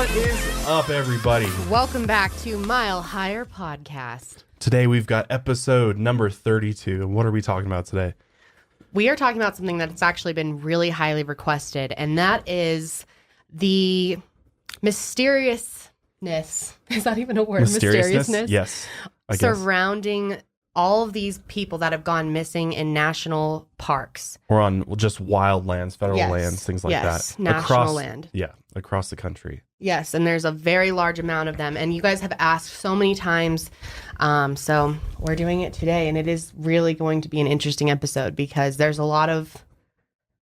What is up, everybody? Welcome back to Mile Higher Podcast. Today we've got episode number 32. And what are we talking about today? We are talking about something that's actually been really highly requested, and that is the mysteriousness. Is that even a word? Mysteriousness? Yes. I guess. Surrounding all of these people that have gone missing in national parks. Or on just wild lands, federal lands, things like that. National land. Yeah, across the country. Yes, and there's a very large amount of them. And you guys have asked so many times, so we're doing it today. And it is really going to be an interesting episode because there's a lot of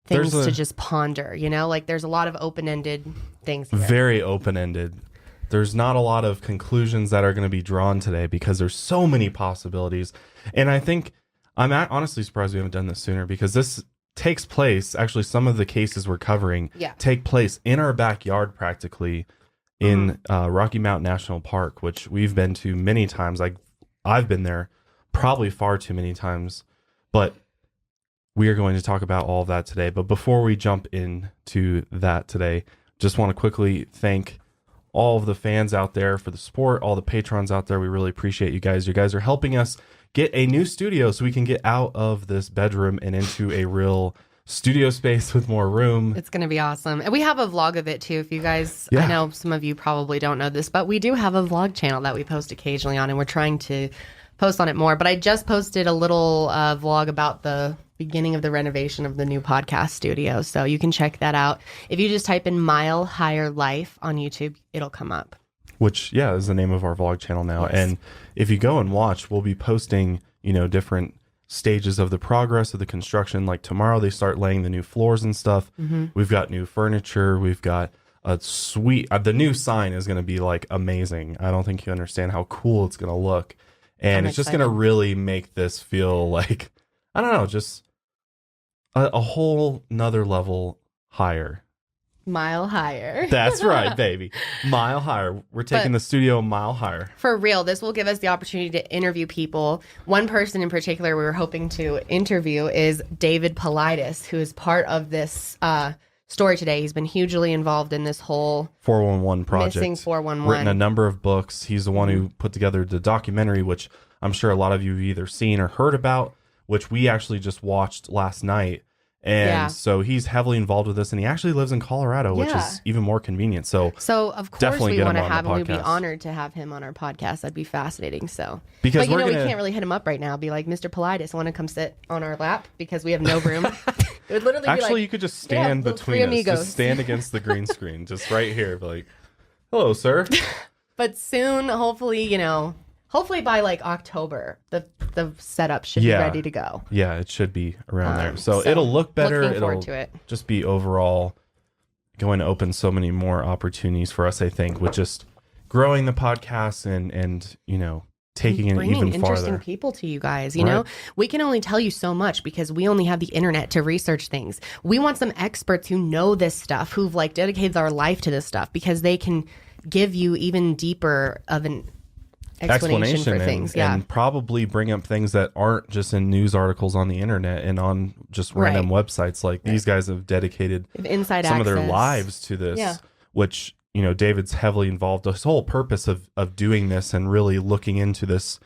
things to just ponder, you know? Like there's a lot of open-ended things here. Very open-ended. There's not a lot of conclusions that are going to be drawn today because there's so many possibilities. And I think I'm honestly surprised we haven't done this sooner because this takes place, actually some of the cases we're covering take place in our backyard practically in Rocky Mountain National Park, which we've been to many times. I've been there probably far too many times, but we are going to talk about all of that today. But before we jump into that today, just want to quickly thank all of the fans out there for the support, all the patrons out there. We really appreciate you guys. You guys are helping us get a new studio so we can get out of this bedroom and into a real studio space with more room. It's going to be awesome. And we have a vlog of it too. If you guys, I know some of you probably don't know this, but we do have a vlog channel that we post occasionally on, and we're trying to post on it more. But I just posted a little vlog about the beginning of the renovation of the new podcast studio. So you can check that out. If you just type in Mile Higher Life on YouTube, it'll come up. Which, is the name of our vlog channel now. Yes. And if you go and watch, we'll be posting, different stages of the progress of the construction. Like tomorrow, they start laying the new floors and stuff. Mm-hmm. We've got new furniture. We've got a sweet, the new sign is going to be like amazing. I don't think you understand how cool it's going to look. And it's just going to really make this feel like, I don't know, just a whole nother level higher. Mile higher. That's right, baby. Mile higher. We're taking the studio a mile higher. For real, this will give us the opportunity to interview people. One person in particular we were hoping to interview is David Paulides, who is part of this story today. He's been hugely involved in this whole 411 project. Missing 411. Written a number of books. He's the one who put together the documentary, which I'm sure a lot of you have either seen or heard about, which we actually just watched last night. And so he's heavily involved with this, and he actually lives in Colorado, which is even more convenient. So of course we want to have him. We'd be honored to have him on our podcast. That'd be fascinating. But we can't really hit him up right now. Be like, Mr. Paulides, want to come sit on our lap because we have no room. It would literally be like, you could just stand between us. Just stand against the green screen, just right here. Be like, hello, sir. But soon, hopefully by like October, the setup should be ready to go. Yeah, it should be around there. So it'll look better. It'll just be overall going to open so many more opportunities for us, I think, with just growing the podcast and taking it even farther. Interesting people to you guys. You know, we can only tell you so much because we only have the internet to research things. We want some experts who know this stuff, who've like dedicated their life to this stuff, because they can give you even deeper of an explanation for things, and probably bring up things that aren't just in news articles on the internet and on just random websites. Like these guys have dedicated some of their lives to this, which David's heavily involved. His whole purpose of doing this and really looking into this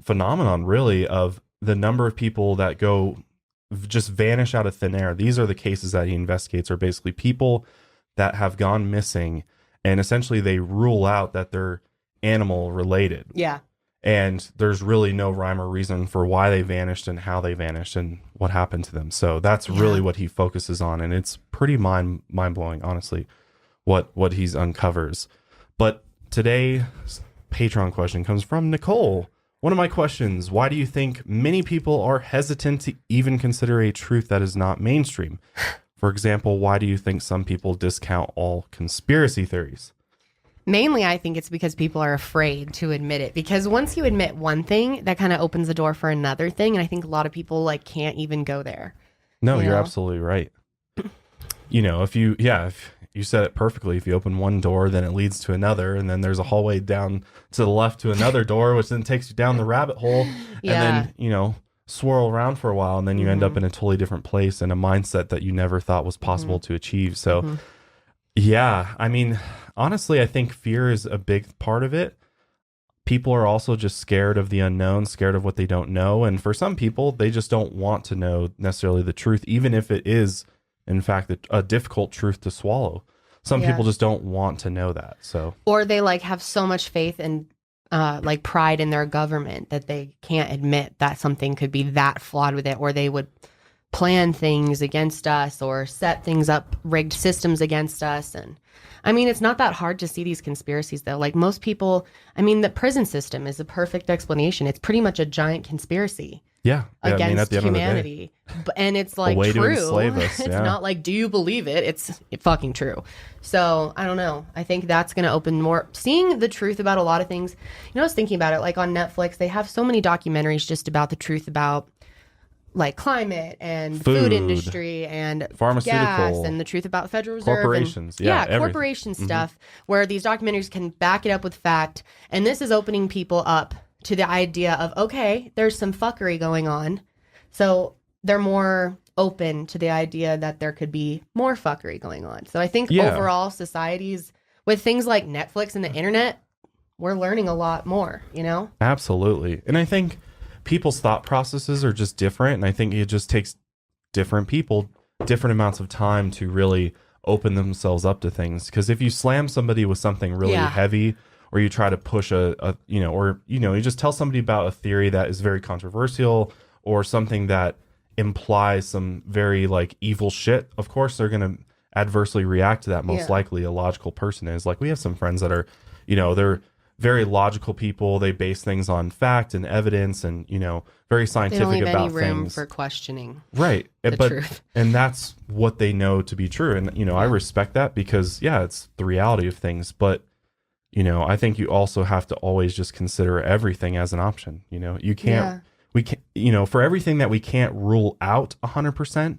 phenomenon, really, of the number of people that go just vanish out of thin air. These are the cases that he investigates, are basically people that have gone missing, and essentially they rule out that they're animal related. Yeah. And there's really no rhyme or reason for why they vanished and how they vanished and what happened to them. So that's really what he focuses on, and it's pretty mind blowing, honestly, what he's uncovers. But today's Patreon question comes from Nicole. One of my questions: why do you think many people are hesitant to even consider a truth that is not mainstream? For example, why do you think some people discount all conspiracy theories? Mainly, I think it's because people are afraid to admit it. Because once you admit one thing, that kind of opens the door for another thing. And I think a lot of people can't even go there. No, you're absolutely right. If you said it perfectly. If you open one door, then it leads to another. And then there's a hallway down to the left to another door, which then takes you down the rabbit hole. And then, swirl around for a while. And then you end up in a totally different place and a mindset that you never thought was possible to achieve. So Yeah. I mean, honestly, I think fear is a big part of it. People are also just scared of the unknown, scared of what they don't know. And for some people, they just don't want to know necessarily the truth, even if it is, in fact, a difficult truth to swallow. Some Yeah. people just don't want to know that. So, Or they like have so much faith and like pride in their government that they can't admit that something could be that flawed with it, or they would plan things against us or set things up, rigged systems against us. And I mean, it's not that hard to see these conspiracies though. Like most people, I mean, the prison system is a perfect explanation. It's pretty much a giant conspiracy yeah. against I mean, at the end humanity. And it's like a way true. to enslave us. It's Yeah. not like, do you believe it? It's fucking true. So I don't know. I think that's going to open more, seeing the truth about a lot of things. You know, I was thinking about it, like on Netflix, they have so many documentaries just about the truth about like climate and food industry and pharmaceutical, gas and the truth about Federal Reserve. corporations. And, Yeah, corporation stuff where these documentaries can back it up with fact. And this is opening people up to the idea of, okay, there's some fuckery going on. So they're more open to the idea that there could be more fuckery going on. So I think overall societies with things like Netflix and the internet, we're learning a lot more, you know? Absolutely. And I think people's thought processes are just different. And I think it just takes different people, different amounts of time to really open themselves up to things. Because if you slam somebody with something really heavy, or you try to push you just tell somebody about a theory that is very controversial or something that implies some very like evil shit, of course they're going to adversely react to that. Most likely a logical person is. Like we have some friends that are, they're very logical people. They base things on fact and evidence and, very scientific they don't leave about any room things. for questioning. Right. The truth. And that's what they know to be true. And, I respect that because, it's the reality of things. But, I think you also have to always just consider everything as an option. You can't, we can't, for everything that we can't rule out 100%,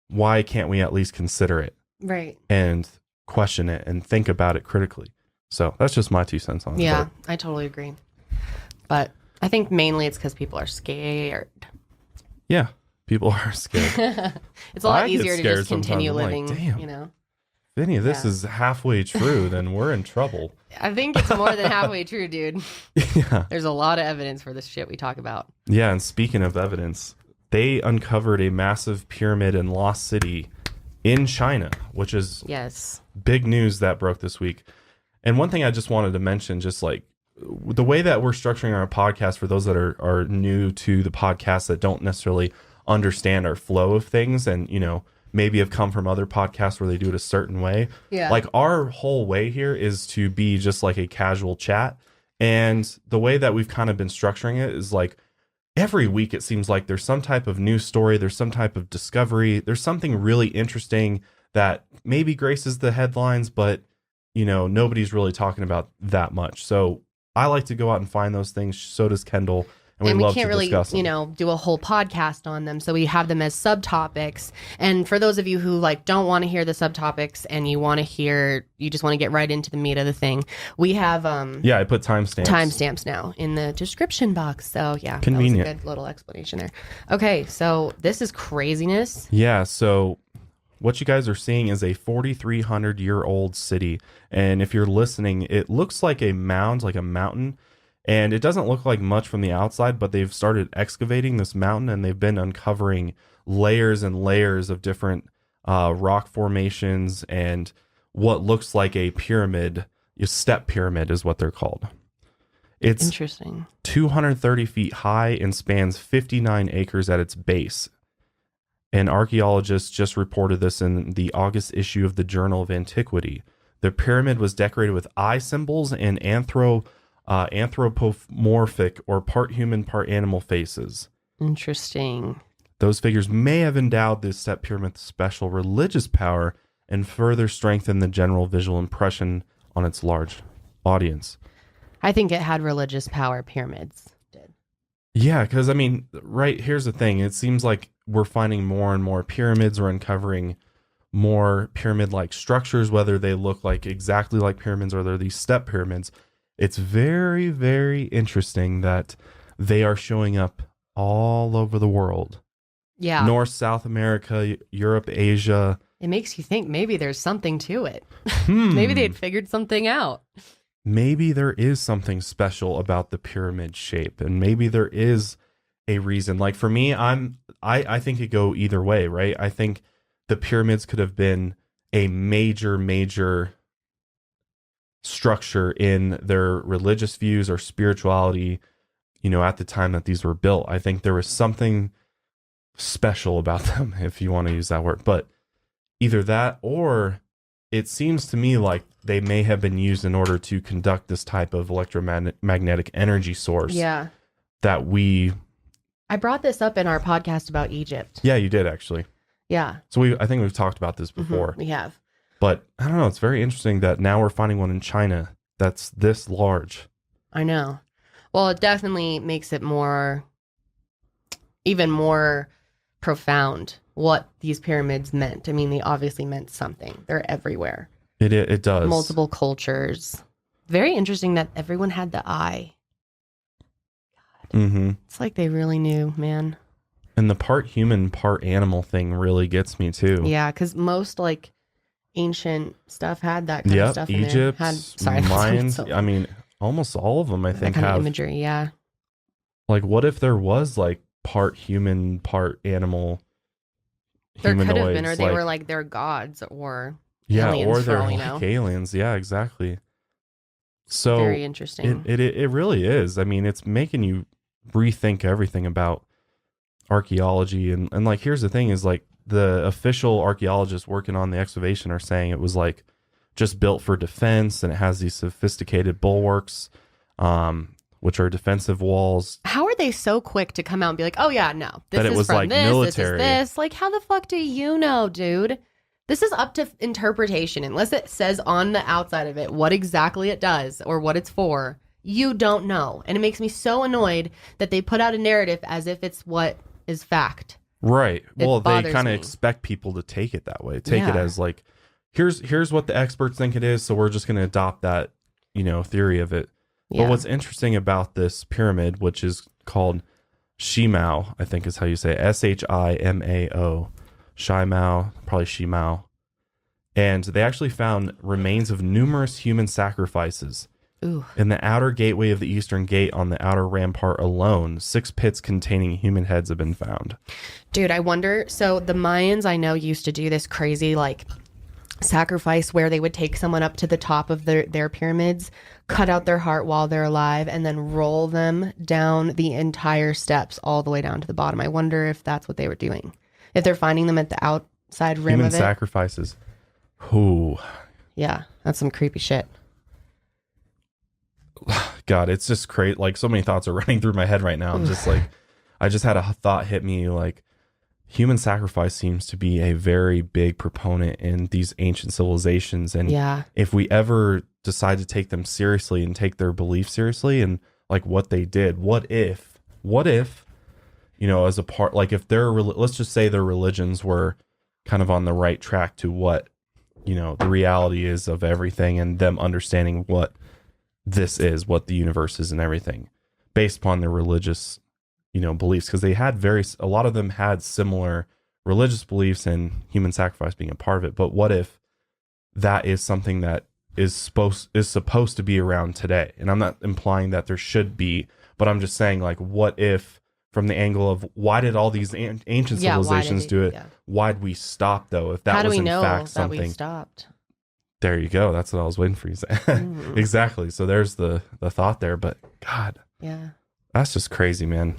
why can't we at least consider it? Right. And question it and think about it critically. So that's just my 2 cents on it. Yeah, I totally agree. But I think mainly it's because people are scared. Yeah, people are scared. It's a lot easier to just sometimes. continue I'm like, living, damn. If any of this is halfway true, then we're in trouble. I think it's more than halfway true, dude. Yeah. There's a lot of evidence for this shit we talk about. Yeah, and speaking of evidence, they uncovered a massive pyramid in Lost City in China, which is big news that broke this week. And one thing I just wanted to mention, just like the way that we're structuring our podcast for those that are new to the podcast that don't necessarily understand our flow of things and, maybe have come from other podcasts where they do it a certain way. Yeah. Like our whole way here is to be just like a casual chat. And the way that we've kind of been structuring it is like every week it seems like there's some type of news story, there's some type of discovery, there's something really interesting that maybe graces the headlines, but nobody's really talking about that much. So I like to go out and find those things. So does Kendall. And we love can't to really, discuss them. Do a whole podcast on them. So we have them as subtopics. And for those of you who don't want to hear the subtopics and you just want to get right into the meat of the thing, we have I put timestamps now in the description box. So convenient. That was a good little explanation there. Okay, so this is craziness. Yeah, so what you guys are seeing is a 4,300-year-old city. And if you're listening, it looks like a mound, like a mountain. And it doesn't look like much from the outside, but they've started excavating this mountain and they've been uncovering layers and layers of different rock formations and what looks like a pyramid. A step pyramid is what they're called. It's interesting. 230 feet high and spans 59 acres at its base. And archaeologists just reported this in the August issue of the Journal of Antiquity. The pyramid was decorated with eye symbols and anthropomorphic or part human, part animal faces. Interesting. Those figures may have endowed this step pyramid with special religious power and further strengthened the general visual impression on its large audience. I think it had religious power, pyramids did. Yeah, because here's the thing. It seems like we're finding more and more pyramids. We're uncovering more pyramid-like structures, whether they look like exactly like pyramids or they're these step pyramids. It's very, very interesting that they are showing up all over the world. Yeah. North, South America, Europe, Asia, It makes you think maybe there's something to it. Maybe they'd figured something out. Maybe there is something special about the pyramid shape, and maybe there is a reason. Like for me, I think it go either way, right? I think the pyramids could have been a major structure in their religious views or spirituality, at the time that these were built. I think there was something special about them, if you want to use that word. But either that, or it seems to me like they may have been used in order to conduct this type of electromagnetic energy source. Yeah. That I brought this up in our podcast about Egypt. Yeah, you did actually. Yeah. So I think we've talked about this before. We have. But I don't know. It's very interesting that now we're finding one in China that's this large. I know. Well, it definitely makes it even more profound what these pyramids meant. I mean, they obviously meant something. They're everywhere. It does. Multiple cultures. Very interesting that everyone had the eye. God. Mm-hmm. It's like they really knew, man. And the part human, part animal thing really gets me too. Yeah, because most like ancient stuff had that kind of stuff in Egypt, there. Mayans. I mean, almost all of them, I think, that kind have of imagery. Yeah. Like, what if there was like part human, part animal? There could have been, humanoids, or they were like they're gods, or aliens, or they're all, like aliens. Yeah, exactly. So very interesting. It really is. I mean, it's making you rethink everything about archaeology, and like here's the thing: is like the official archaeologists working on the excavation are saying it was like just built for defense, and it has these sophisticated bulwarks, which are defensive walls. How are they so quick to come out and be like, "Oh yeah, no, this is from like this, military. This is this"? Like, how the fuck do you know, dude? This is up to interpretation. Unless it says on the outside of it what exactly it does or what it's for, you don't know. And it makes me so annoyed that they put out a narrative as if it's what is fact. Right. Well, they kind of me. expect people to take it that way. Take it as like, here's what the experts think it is, so we're just going to adopt that, theory of it. Yeah. But what's interesting about this pyramid, which is called Shimao, I think is how you say it, Shimao, Shimao, probably Shimao. And they actually found remains of numerous human sacrifices. Ooh. In the outer gateway of the eastern gate on the outer rampart alone, 6 pits containing human heads have been found. Dude, I wonder, so the Mayans I know used to do this crazy like sacrifice where they would take someone up to the top of their pyramids, cut out their heart while they're alive, and then roll them down the entire steps all the way down to the bottom. I wonder if that's what they were doing. If they're finding them at the outside rim Human of it. sacrifices. Ooh. Yeah, that's some creepy shit. God, it's just crazy. Like, so many thoughts are running through my head right now. I'm just like, I just had a thought hit me, like, human sacrifice seems to be a very big proponent in these ancient civilizations. And if we ever decide to take them seriously and take their belief seriously and like what they did, what if, as a part, like if let's just say their religions were kind of on the right track to what, the reality is of everything, and them understanding what this is, what the universe is and everything based upon their religious, beliefs. Because they had a lot of them had similar religious beliefs and human sacrifice being a part of it. But what if that is something that is supposed to be around today? And I'm not implying that there should be, but I'm just saying, like, what if from the angle of why did all these ancient civilizations do it? Yeah. Why'd we stop though? If that was in fact something. How do we know that we stopped? There you go. That's what I was waiting for you to say. Exactly. So there's the thought there, but God, that's just crazy, man.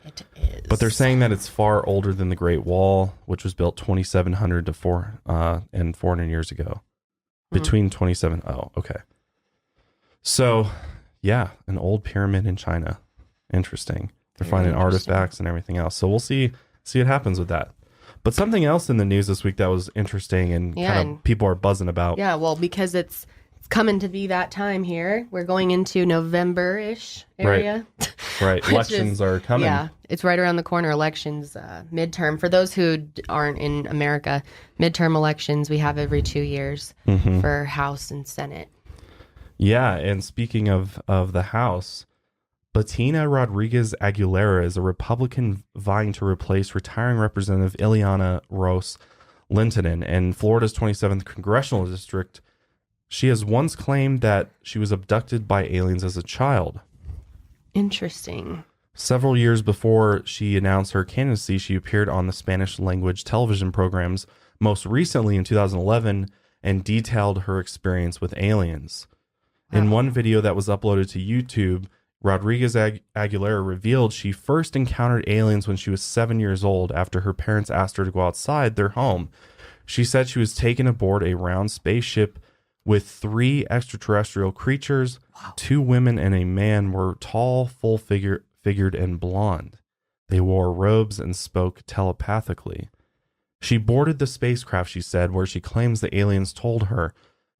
It is. But they're saying that it's far older than the Great Wall, which was built 2,700 to 400 years ago. Between 27. Oh, okay. So, yeah, an old pyramid in China. Interesting. They're finding artifacts and everything else. So we'll see what happens with that. But something else in the news this week that was interesting and kind of people are buzzing about. Yeah, well, because it's coming to be that time here. We're going into November-ish area. Right. Elections are coming. Yeah, it's right around the corner. Elections, midterm. For those who aren't in America, midterm elections we have every 2 years for House and Senate. Yeah, and speaking of the House, Bettina Rodriguez Aguilera is a Republican vying to replace retiring Representative Ileana Rose Linton in Florida's 27th Congressional District. She has once claimed that she was abducted by aliens as a child. Interesting. Several years before she announced her candidacy, she appeared on the Spanish language television programs, most recently in 2011, and detailed her experience with aliens. In one video that was uploaded to YouTube, Rodriguez Aguilera revealed she first encountered aliens when she was 7 years old after her parents asked her to go outside their home. She said she was taken aboard a round spaceship with 3 extraterrestrial creatures. Wow. 2 women and a man were tall, full-figured, and blonde. They wore robes and spoke telepathically. She boarded the spacecraft, she said, where she claims the aliens told her,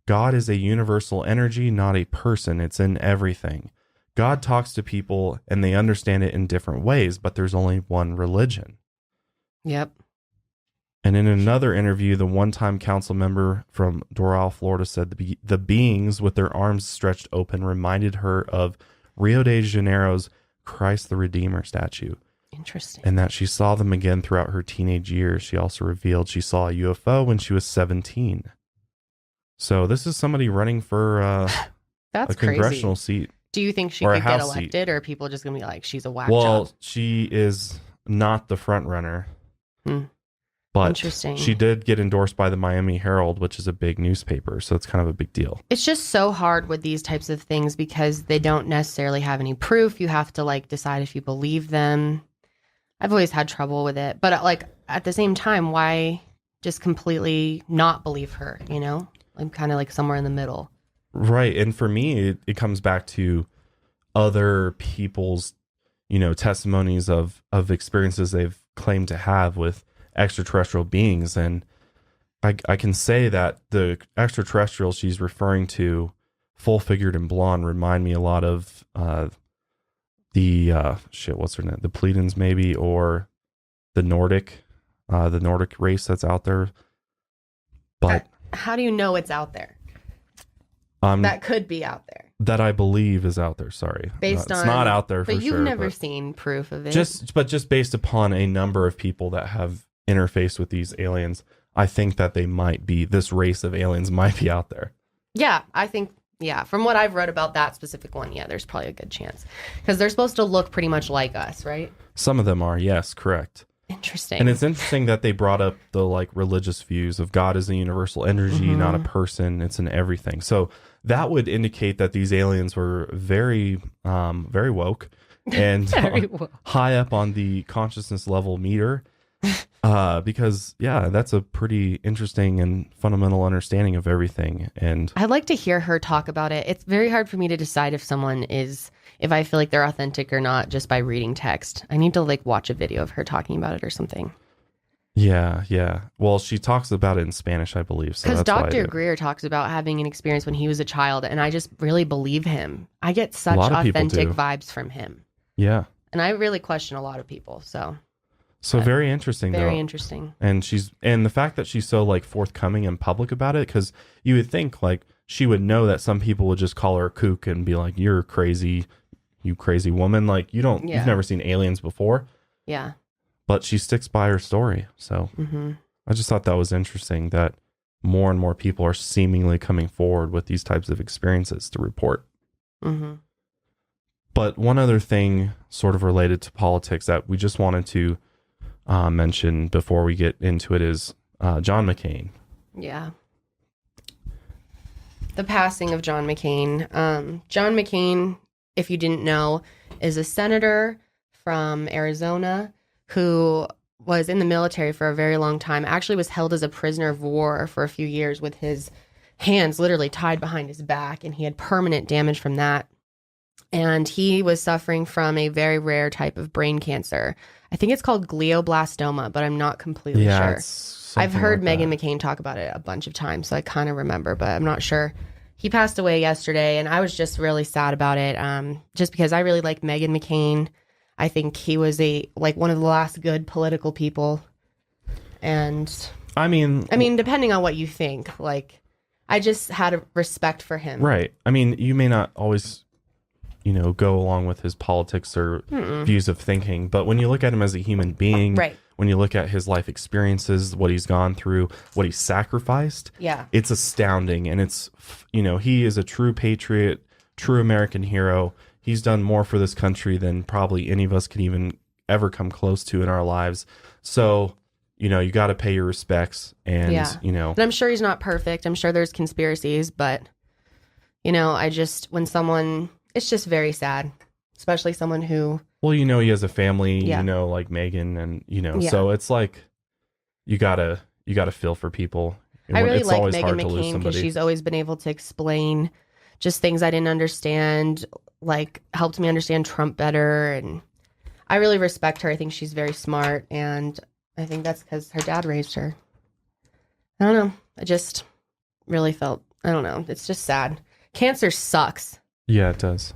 God is a universal energy, not a person. It's in everything. God talks to people and they understand it in different ways, but there's only one religion. Yep. And in another interview, the one-time council member from Doral, Florida, said the beings with their arms stretched open reminded her of Rio de Janeiro's Christ the Redeemer statue. Interesting. And that she saw them again throughout her teenage years. She also revealed she saw a UFO when she was 17. So this is somebody running for That's a congressional seat. Do you think she could get elected, or are people just going to be like, she's a whack job? She is not the front runner. But Interesting. She did get endorsed by the Miami Herald, which is a big newspaper. So it's kind of a big deal. It's just so hard with these types of things because they don't necessarily have any proof. You have to like decide if you believe them. I've always had trouble with it. But like at the same time, why just completely not believe her? You know, I'm kind of like somewhere in the middle. Right. And for me, it comes back to other people's, testimonies of experiences they've claimed to have with extraterrestrial beings. And I can say that the extraterrestrials she's referring to, full-figured and blonde, remind me a lot of what's her name? The Pleiadians maybe, or the Nordic race that's out there. But how do you know it's out there? That could be out there. That I believe is out there. Sorry, it's not out there for sure. But you've never seen proof of it. Just based upon a number of people that have interfaced with these aliens, I think that they might be, this race of aliens might be out there. Yeah, I think. Yeah, from what I've read about that specific one, yeah, there's probably a good chance because they're supposed to look pretty much like us, right? Some of them are, yes, correct. Interesting. And it's interesting that they brought up the like religious views of God as a universal energy, not a person. It's in everything. So that would indicate that these aliens were very, very woke and high up on the consciousness level meter. Because that's a pretty interesting and fundamental understanding of everything. And I'd like to hear her talk about it. It's very hard for me to decide if if I feel like they're authentic or not just by reading text. I need to like watch a video of her talking about it or something. Yeah. Well, she talks about it in Spanish, I believe. Because Dr. Greer talks about having an experience when he was a child, and I just really believe him. I get such authentic vibes from him. Yeah. And I really question a lot of people, So very interesting, very interesting. And the fact that she's so like forthcoming and public about it, because you would think like she would know that some people would just call her a kook and be like, "You're crazy, you crazy woman." Like you've never seen aliens before. Yeah. But she sticks by her story. So I just thought that was interesting that more and more people are seemingly coming forward with these types of experiences to report. But one other thing sort of related to politics that we just wanted to mention before we get into it is John McCain. Yeah. The passing of John McCain. John McCain, if you didn't know, is a senator from Arizona who was in the military for a very long time, actually was held as a prisoner of war for a few years with his hands literally tied behind his back, and he had permanent damage from that. And he was suffering from a very rare type of brain cancer. I think it's called glioblastoma, but I'm not completely sure. I've heard Meghan McCain talk about it a bunch of times, so I kind of remember, but I'm not sure. He passed away yesterday, and I was just really sad about it, just because I really like Meghan McCain. I think he was one of the last good political people. And I mean, depending on what you think, like I just had a respect for him. Right. I mean, you may not always, go along with his politics or views of thinking, but when you look at him as a human being, when you look at his life experiences, what he's gone through, what he sacrificed, Yeah. it's astounding. And it's, he is a true patriot, true American hero. He's done more for this country than probably any of us could even ever come close to in our lives. So, you got to pay your respects. And, And I'm sure he's not perfect. I'm sure there's conspiracies, but, it's just very sad, especially someone who. Well, he has a family, like Megan, and, so it's like, you gotta feel for people. I really it's like always Megan hard to lose McCain because somebody. she's always been able to explain just things I didn't understand, like helped me understand Trump better. And I really respect her. I think she's very smart. And I think that's because her dad raised her. I don't know. I just really felt, I don't know. It's just sad. Cancer sucks. Yeah, it does.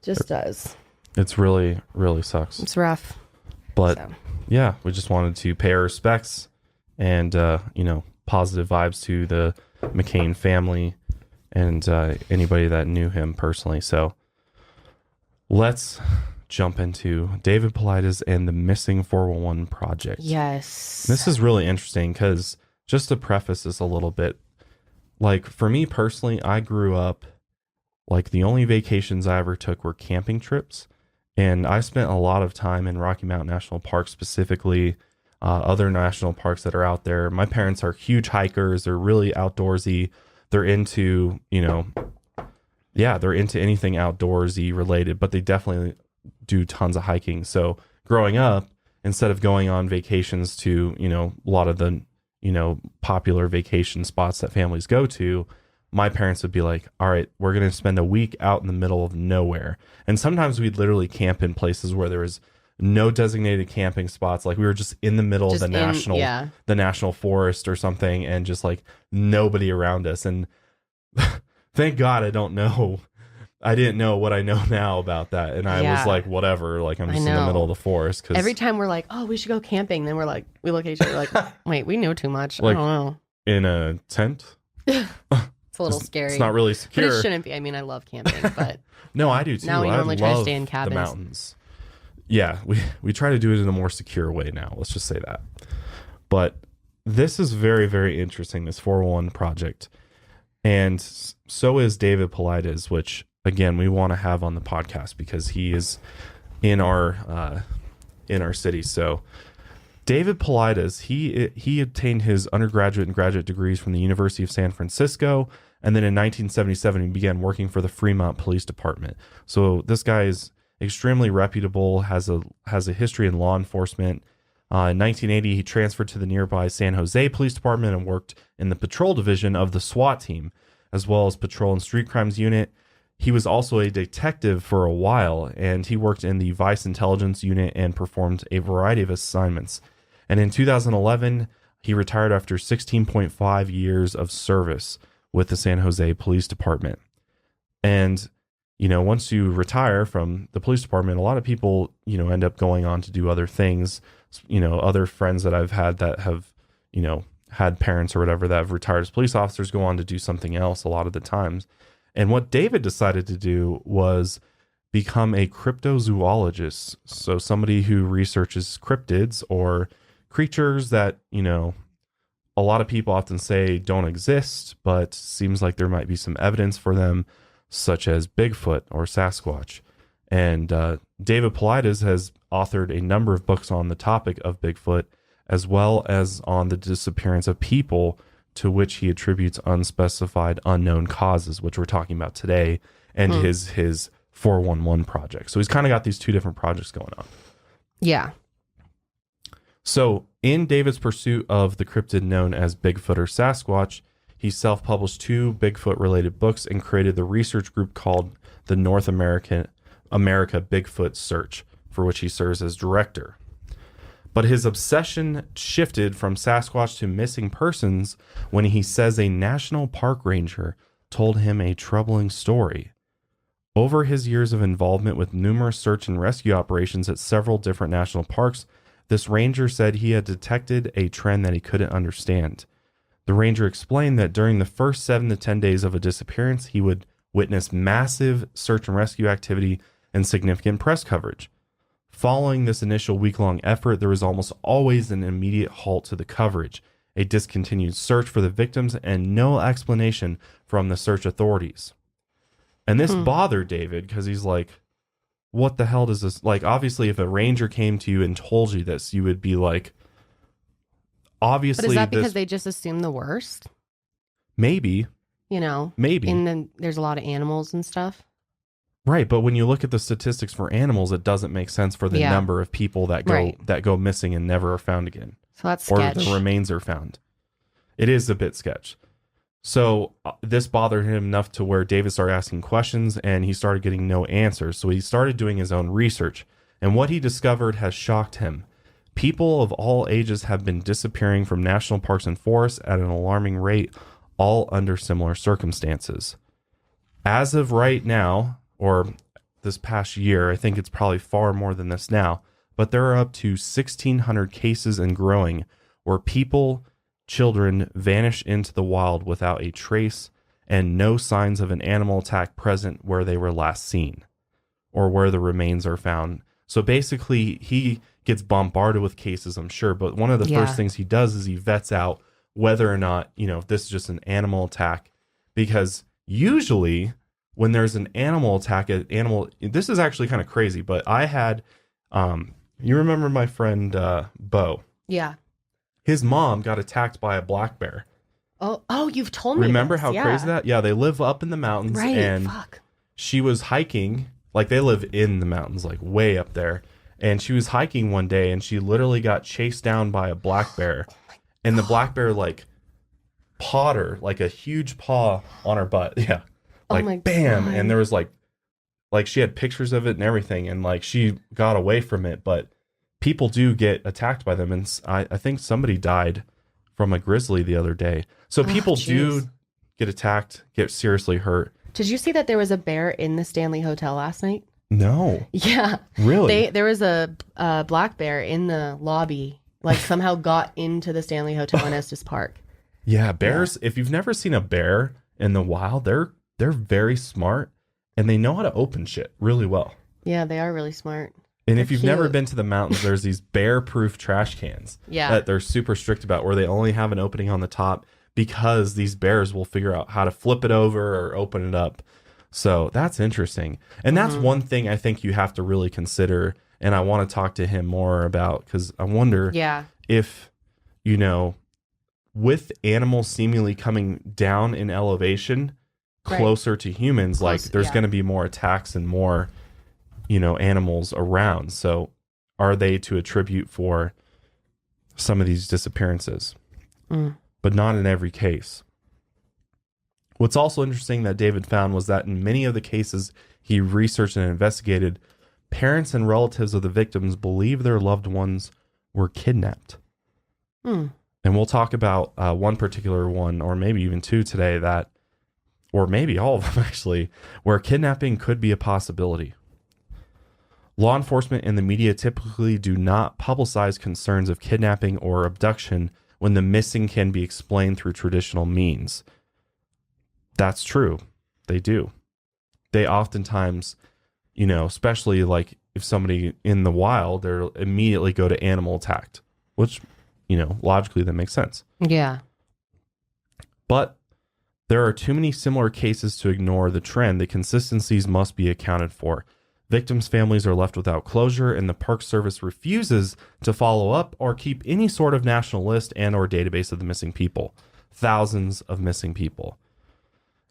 Just does. It's really, really sucks. It's rough. But So. yeah, we just wanted to pay our respects and, positive vibes to the McCain family and anybody that knew him personally. So let's jump into David Paulides and the Missing 411 Project. Yes. This is really interesting because just to preface this a little bit, like for me personally, I grew up, like the only vacations I ever took were camping trips. And I spent a lot of time in Rocky Mountain National Park, specifically other national parks that are out there. My parents are huge hikers. They're really outdoorsy. They're into, they're into anything outdoorsy related, but they definitely do tons of hiking. So growing up, instead of going on vacations to, a lot of the, popular vacation spots that families go to, my parents would be like, all right, we're going to spend a week out in the middle of nowhere. And sometimes we'd literally camp in places where there was no designated camping spots. Like we were just in the middle of the national forest or something, and just like nobody around us. And thank God I didn't know what I know now about that. And I was like, whatever, like I'm just in the middle of the forest. Cause every time we're like, oh, we should go camping. Then we're like, we look at each other like, wait, we know too much. Like, I don't know. In a tent? It's a little scary. It's not really secure. But it shouldn't be. I mean, I love camping, but no, I do too. now we normally try to stay in the cabins. Mountains. Yeah, we try to do it in a more secure way now. Let's just say that. But this is very, very interesting, this 411 project. And so is David Paulides, which, again, we want to have on the podcast because he is in our city. So David Paulides, he obtained his undergraduate and graduate degrees from the University of San Francisco. And then in 1977, he began working for the Fremont Police Department. So this guy is extremely reputable, has a history in law enforcement. In 1980, he transferred to the nearby San Jose Police Department and worked in the patrol division of the SWAT team, as well as patrol and street crimes unit. He was also a detective for a while, and he worked in the Vice Intelligence Unit and performed a variety of assignments. And in 2011, he retired after 16.5 years of service with the San Jose Police Department. And once you retire from the police department, a lot of people, end up going on to do other things. Other friends that I've had that have, had parents or whatever that have retired as police officers go on to do something else a lot of the times. And what David decided to do was become a cryptozoologist. So somebody who researches cryptids or creatures that, a lot of people often say don't exist, but seems like there might be some evidence for them, such as Bigfoot or Sasquatch. And David Paulides has authored a number of books on the topic of Bigfoot, as well as on the disappearance of people, to which he attributes unspecified unknown causes, which we're talking about today, and his 411 project. So he's kind of got these two different projects going on. Yeah. So in David's pursuit of the cryptid known as Bigfoot or Sasquatch, he self-published 2 Bigfoot-related books and created the research group called the North America Bigfoot Search, for which he serves as director. But his obsession shifted from Sasquatch to missing persons when he says a national park ranger told him a troubling story. Over his years of involvement with numerous search and rescue operations at several different national parks, this ranger said he had detected a trend that he couldn't understand. The ranger explained that during the first 7 to 10 days of a disappearance, he would witness massive search and rescue activity and significant press coverage. Following this initial week-long effort, there was almost always an immediate halt to the coverage, a discontinued search for the victims, and no explanation from the search authorities. And this bothered David because he's like, what the hell does this... Like, obviously, if a ranger came to you and told you this, you would be like, obviously... But is that because they just assume the worst? Maybe. You know? Maybe. And then there's a lot of animals and stuff. Right, but when you look at the statistics for animals, it doesn't make sense for the number of people that go missing and never are found again. So that's sketch. Or the remains are found. It is a bit sketch. So this bothered him enough to where David started asking questions and he started getting no answers. So he started doing his own research. And what he discovered has shocked him. People of all ages have been disappearing from national parks and forests at an alarming rate, all under similar circumstances. As of right now, or this past year, I think it's probably far more than this now, but there are up to 1,600 cases and growing where children vanish into the wild without a trace and no signs of an animal attack present where they were last seen or where the remains are found. So basically, he gets bombarded with cases, I'm sure, but one of the first things he does is he vets out whether or not, if this is just an animal attack, because usually when there's an animal attack, this is actually kind of crazy, but I had, you remember my friend, Bo? Yeah. His mom got attacked by a black bear. Oh, you've told me. Remember how crazy that? Yeah, they live up in the mountains. Right, and fuck. She was hiking, like they live in the mountains, like way up there. And she was hiking one day and she literally got chased down by a black bear. And the black bear like pawed her, like a huge paw on her butt. Yeah. Like bam. God. And there was like she had pictures of it and everything. And like she got away from it. But people do get attacked by them. And I think somebody died from a grizzly the other day. So people do get attacked, get seriously hurt. Did you see that there was a bear in the Stanley Hotel last night? No. Yeah. Really? There was a black bear in the lobby, like somehow got into the Stanley Hotel in Estes Park. Yeah, bears, if you've never seen a bear in the wild, they're very smart and they know how to open shit really well. Yeah, they are really smart. And if you've never been to the mountains, there's these bear-proof trash cans that they're super strict about, where they only have an opening on the top because these bears will figure out how to flip it over or open it up. So that's interesting. And that's one thing I think you have to really consider. And I want to talk to him more about, because I wonder if, with animals seemingly coming down in elevation closer to humans, like there's going to be more attacks and more, animals around. So are they to attribute for some of these disappearances? But not in every case. What's also interesting that David found was that in many of the cases he researched and investigated, parents and relatives of the victims believe their loved ones were kidnapped. And we'll talk about one particular one, or maybe even two today, or maybe all of them actually, where kidnapping could be a possibility. Law enforcement and the media typically do not publicize concerns of kidnapping or abduction when the missing can be explained through traditional means. That's true. They do. They oftentimes, especially like if somebody in the wild, they'll immediately go to animal attacked, which, logically that makes sense. Yeah. But there are too many similar cases to ignore the trend. The consistencies must be accounted for. Victims' families are left without closure, and the Park Service refuses to follow up or keep any sort of national list and or database of the missing people. Thousands of missing people.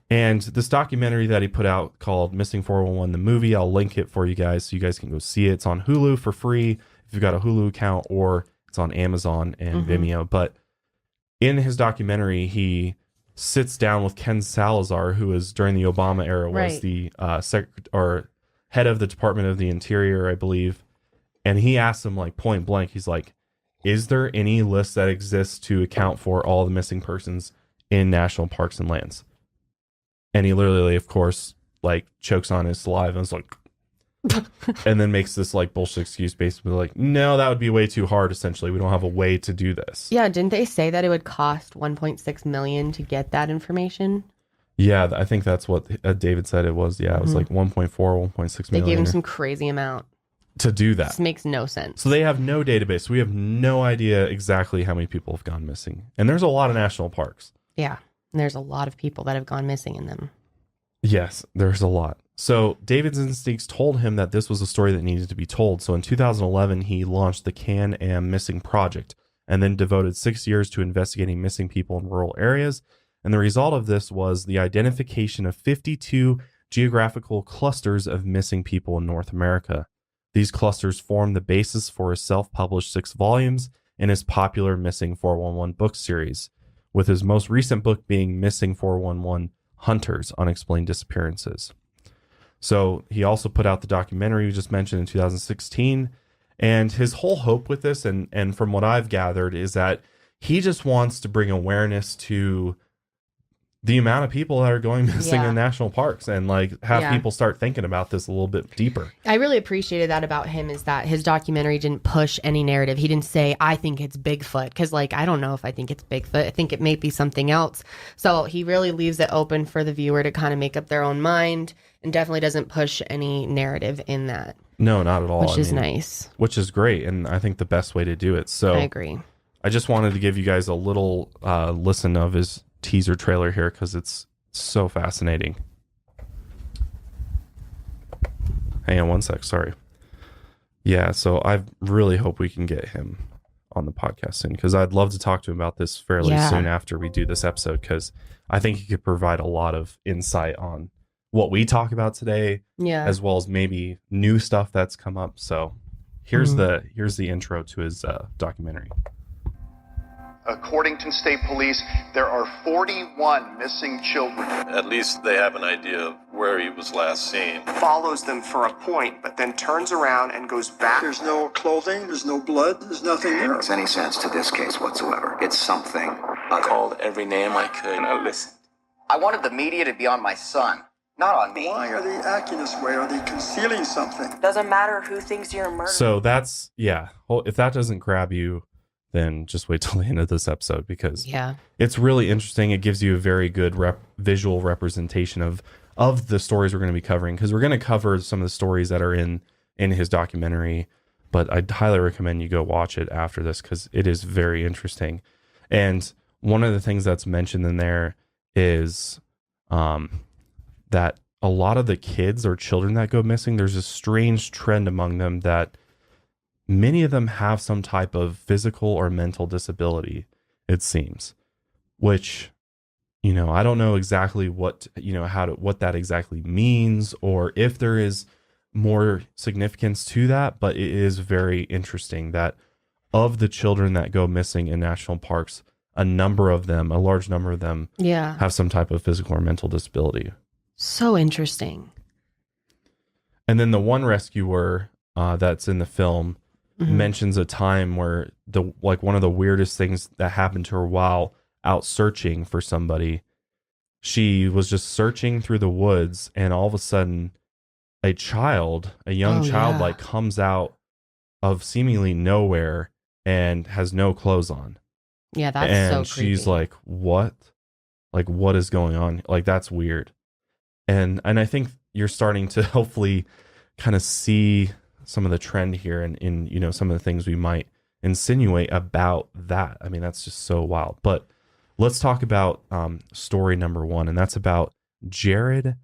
And this documentary that he put out called Missing 411, the movie, I'll link it for you guys so you guys can go see it. It's on Hulu for free if you've got a Hulu account, or it's on Amazon and Vimeo. But in his documentary, he sits down with Ken Salazar, who was during the Obama era was the head of the Department of the Interior, I believe. And he asked him like point blank, he's like, is there any list that exists to account for all the missing persons in national parks and lands? And he literally, of course, like chokes on his saliva and is like, and then makes this like bullshit excuse, basically like, no, that would be way too hard. Essentially, we don't have a way to do this. Yeah, didn't they say that it would cost $1.6 million to get that information? Yeah, I think that's what David said it was. Yeah, it was like 1.4, 1.6 million. They gave him some crazy amount. to do that. This makes no sense. So they have no database. We have no idea exactly how many people have gone missing. And there's a lot of national parks. Yeah. And there's a lot of people that have gone missing in them. Yes, there's a lot. So David's instincts told him that this was a story that needed to be told. So in 2011, he launched the Can-Am Missing Project and then devoted 6 years to investigating missing people in rural areas. And the result of this was the identification of 52 geographical clusters of missing people in North America. These clusters form the basis for his self-published 6 volumes in his popular Missing 411 book series, with his most recent book being Missing 411 Hunters, Unexplained Disappearances. So he also put out the documentary we just mentioned in 2016. And his whole hope with this, and from what I've gathered, is that he just wants to bring awareness to the amount of people that are going missing in national parks and like have people start thinking about this a little bit deeper. I really appreciated that about him, is that his documentary didn't push any narrative. He didn't say, I think it's Bigfoot, because like, I don't know if I think it's Bigfoot. I think it may be something else. So he really leaves it open for the viewer to kind of make up their own mind, and definitely doesn't push any narrative in that. No, not at all. Which is nice. Which is great. And I think the best way to do it. So I agree. I just wanted to give you guys a little listen of his teaser trailer here because it's so fascinating. Hang on one sec. Sorry. Yeah. So I really hope we can get him on the podcast soon, because I'd love to talk to him about this fairly soon after we do this episode, because I think he could provide a lot of insight on what we talk about today, as well as maybe new stuff that's come up. So here's the intro to his documentary. According to state police, there are 41 missing children. At least they have an idea of where he was last seen. Follows them for a point, but then turns around and goes back. There's no clothing, there's no blood, there's nothing there. Makes any sense to this case whatsoever. It's something. I called every name I could, and I listened. I wanted the media to be on my son, not on me. Why are they acting this way? Are they concealing something? Doesn't matter who thinks you're a murderer. So that's, well, if that doesn't grab you, then just wait till the end of this episode, because it's really interesting. It gives you a very good visual representation of the stories we're going to be covering, because we're going to cover some of the stories that are in his documentary, but I'd highly recommend you go watch it after this, because it is very interesting. And one of the things that's mentioned in there is that a lot of the kids or children that go missing, there's a strange trend among them that many of them have some type of physical or mental disability, it seems, which, I don't know exactly what that exactly means, or if there is more significance to that, but it is very interesting that of the children that go missing in national parks, a large number of them have some type of physical or mental disability. So interesting. And then the one rescuer that's in the film mentions a time where one of the weirdest things that happened to her while out searching for somebody. She was just searching through the woods, and all of a sudden a young child comes out of seemingly nowhere and has no clothes on. Yeah, that's and so creepy. She's like, what? Like, what is going on? Like, that's weird. And I think you're starting to hopefully kind of see some of the trend here in some of the things we might insinuate about that. I mean, that's just so wild. But let's talk about story number 1, and that's about Jared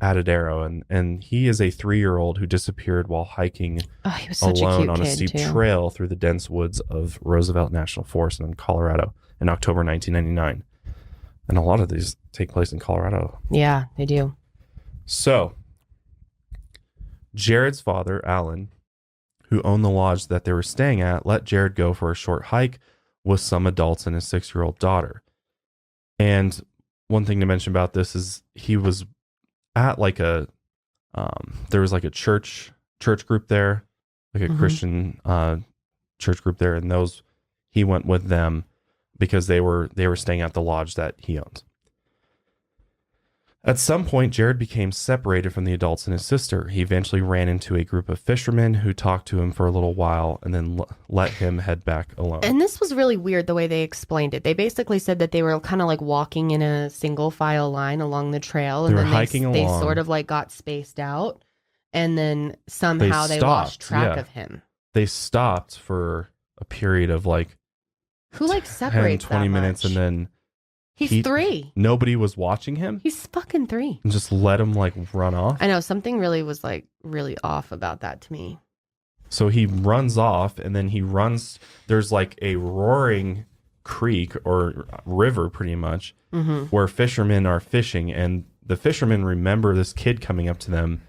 Adadero. And he is a 3-year-old who disappeared while hiking alone on a steep trail through the dense woods of Roosevelt National Forest in Colorado in October 1999. And a lot of these take place in Colorado. Yeah, they do. So Jared's father, Alan, who owned the lodge that they were staying at, let Jared go for a short hike with some adults and his 6-year-old daughter. And one thing to mention about this is he was at there was like a church group there, like a Christian church group there, and he went with them because they were staying at the lodge that he owned. At some point, Jared became separated from the adults and his sister. He eventually ran into a group of fishermen who talked to him for a little while and then let him head back alone. And this was really weird the way they explained it. They basically said that they were kind of like walking in a single file line along the trail. And they were then hiking along. They sort of like got spaced out. and then somehow they lost track of him. They stopped for a period of like who like 10, separates 20 that minutes, much? and then he's 3. Nobody was watching him. He's fucking 3. And just let him like run off. I know something really was like really off about that to me. So he runs off, and then he runs. There's like a roaring creek or river, pretty much, where fishermen are fishing, and the fishermen remember this kid coming up to them,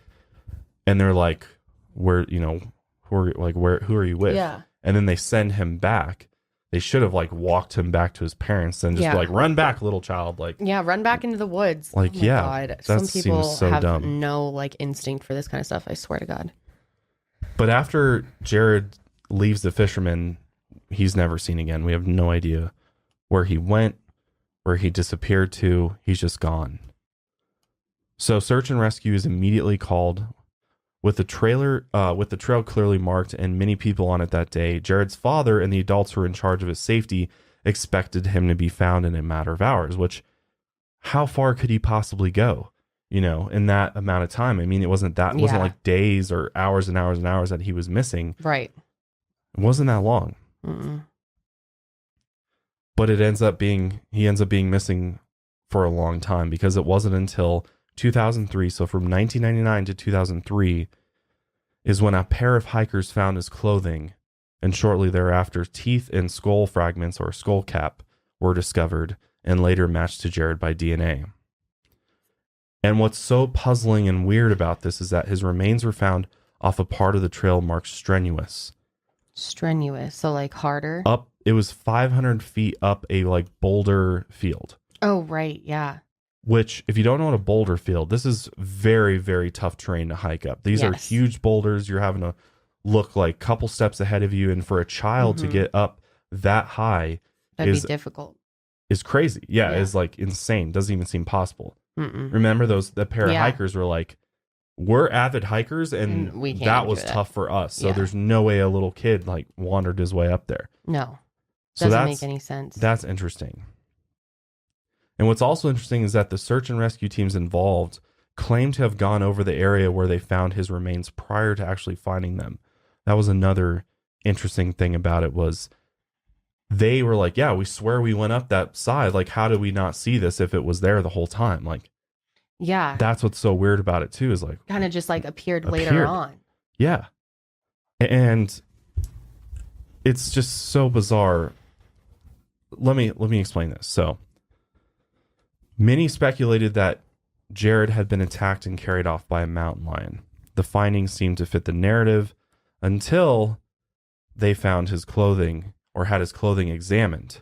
and they're like, "Where, you know, who are you with?" Yeah. And then they send him back. They should have like walked him back to his parents and just be like, "Run back, little child!" Like, yeah, run back into the woods. Like, oh my God. that Some people seems so have dumb. no like instinct for this kind of stuff. I swear to God. But after Jared leaves the fisherman, he's never seen again. We have no idea where he went, where he disappeared to. He's just gone. So search and rescue is immediately called with the trail clearly marked and many people on it that day. Jared's father and the adults who were in charge of his safety expected him to be found in a matter of hours, which how far could he possibly go? You know, in that amount of time. I mean, it wasn't like days or hours and hours and hours that he was missing. Right. It wasn't that long. But he ends up being missing for a long time, because it wasn't until 2003, so from 1999 to 2003, is when a pair of hikers found his clothing, and shortly thereafter, teeth and skull fragments or skull cap were discovered and later matched to Jared by DNA. And what's so puzzling and weird about this is that his remains were found off a part of the trail marked strenuous. Strenuous, so like harder? It was 500 feet up a like boulder field. Oh, right, yeah. Which, if you don't know what a boulder field, this is very, very tough terrain to hike up. These are huge boulders. You're having to look like a couple steps ahead of you. And for a child to get up that high That'd be difficult. Is crazy. Yeah, is like insane. Doesn't even seem possible. Remember the pair of hikers were like, we're avid hikers, and that was tough for us. So there's no way a little kid like wandered his way up there. No. So Doesn't make any sense. That's interesting. And what's also interesting is that the search and rescue teams involved claim to have gone over the area where they found his remains prior to actually finding them. That was another interesting thing about it, was they were like, yeah, we swear we went up that side. Like, how did we not see this if it was there the whole time? Like, yeah, that's what's so weird about it too, is like kind of just like appeared later on. Yeah. And it's just so bizarre. Let me explain this. So many speculated that Jared had been attacked and carried off by a mountain lion. The findings seemed to fit the narrative until they found his clothing, or had his clothing examined.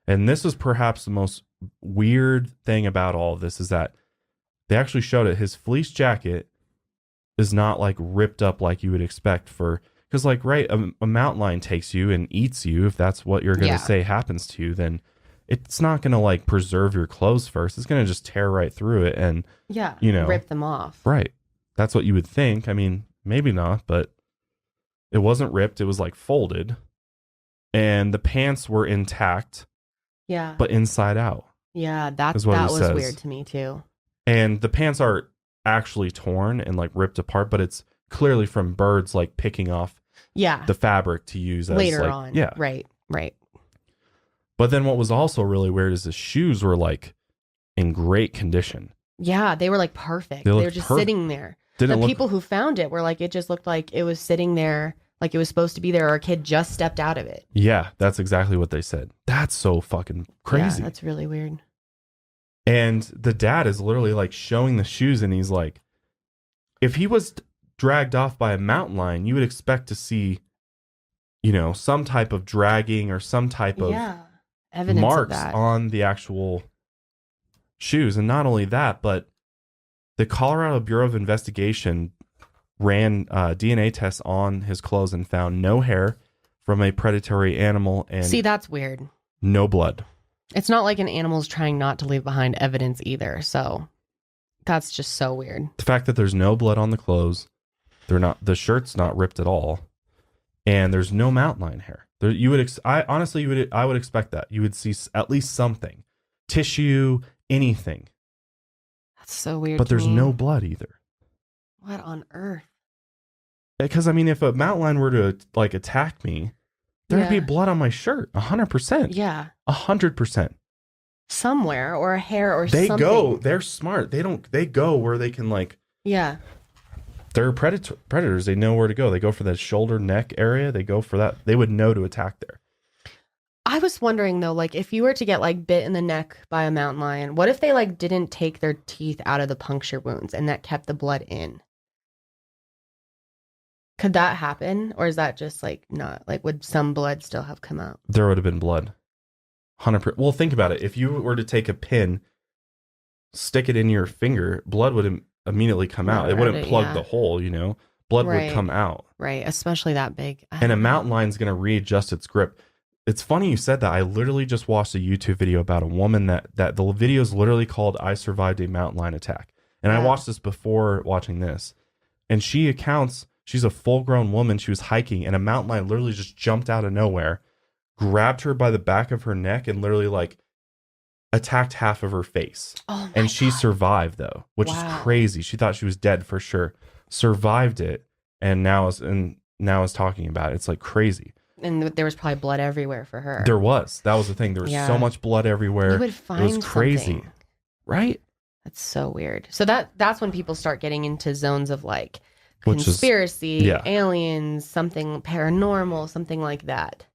And this was perhaps the most weird thing about all of this, is that they actually showed it. His fleece jacket is not like ripped up like you would expect because like, right, a mountain lion takes you and eats you. If that's what you're going to say happens to you, then it's not going to like preserve your clothes first. It's going to just tear right through it and, rip them off. Right. That's what you would think. I mean, maybe not, but it wasn't ripped. It was like folded, and the pants were intact. Yeah. But inside out. Yeah. That was weird to me too. And the pants are actually torn and like ripped apart, but it's clearly from birds like picking off the fabric to use as later like, on. Yeah. Right. But then what was also really weird is the shoes were like in great condition. Yeah, they were like perfect. They were just sitting there. People who found it were like, it just looked like it was sitting there, like it was supposed to be there, or a kid just stepped out of it. Yeah, that's exactly what they said. That's so fucking crazy. Yeah, that's really weird. And the dad is literally like showing the shoes, and he's like, if he was dragged off by a mountain lion, you would expect to see, some type of dragging or some type of evidence marks of that on the actual shoes. And not only that, but the Colorado Bureau of Investigation ran DNA tests on his clothes and found no hair from a predatory animal, and see, that's weird. No blood. It's not like an animal's trying not to leave behind evidence either. So that's just so weird. The fact that there's no blood on the clothes, the shirt's not ripped at all, and there's no mountain lion hair. I would expect that you would see at least something, tissue, anything. That's so weird. But there's no blood either. What on earth? Because I mean, if a mountain lion were to like attack me, there'd be blood on my shirt. 100%. Yeah. 100%. Somewhere, or a hair, or They something. go. They're smart. They go where they can like. Yeah. They're predators. They know where to go. They go for that shoulder, neck area. They go for that. They would know to attack there. I was wondering though, like if you were to get like bit in the neck by a mountain lion, what if they like didn't take their teeth out of the puncture wounds and that kept the blood in? Could that happen? Or is that just like not, like would some blood still have come out? There would have been blood. 100%. Well, think about it. If you were to take a pin, stick it in your finger, blood would immediately come out. It wouldn't plug the hole, you know? Blood would come out. Right. Especially that big. And a mountain lion's going to readjust its grip. It's funny you said that. I literally just watched a YouTube video about a woman that the video is literally called "I Survived a Mountain Lion Attack." And I watched this before watching this. And she accounts, she's a full-grown woman. She was hiking and a mountain lion literally just jumped out of nowhere, grabbed her by the back of her neck and literally like attacked half of her face. And she survived though, which is crazy. She thought she was dead for sure. Survived it and now is talking about it. It's like crazy. And there was probably blood everywhere for her. There was. That was the thing. There was so much blood everywhere. You would find it was crazy. Something. Right? That's so weird. So that's when people start getting into zones of like conspiracy, aliens, something paranormal, something like that.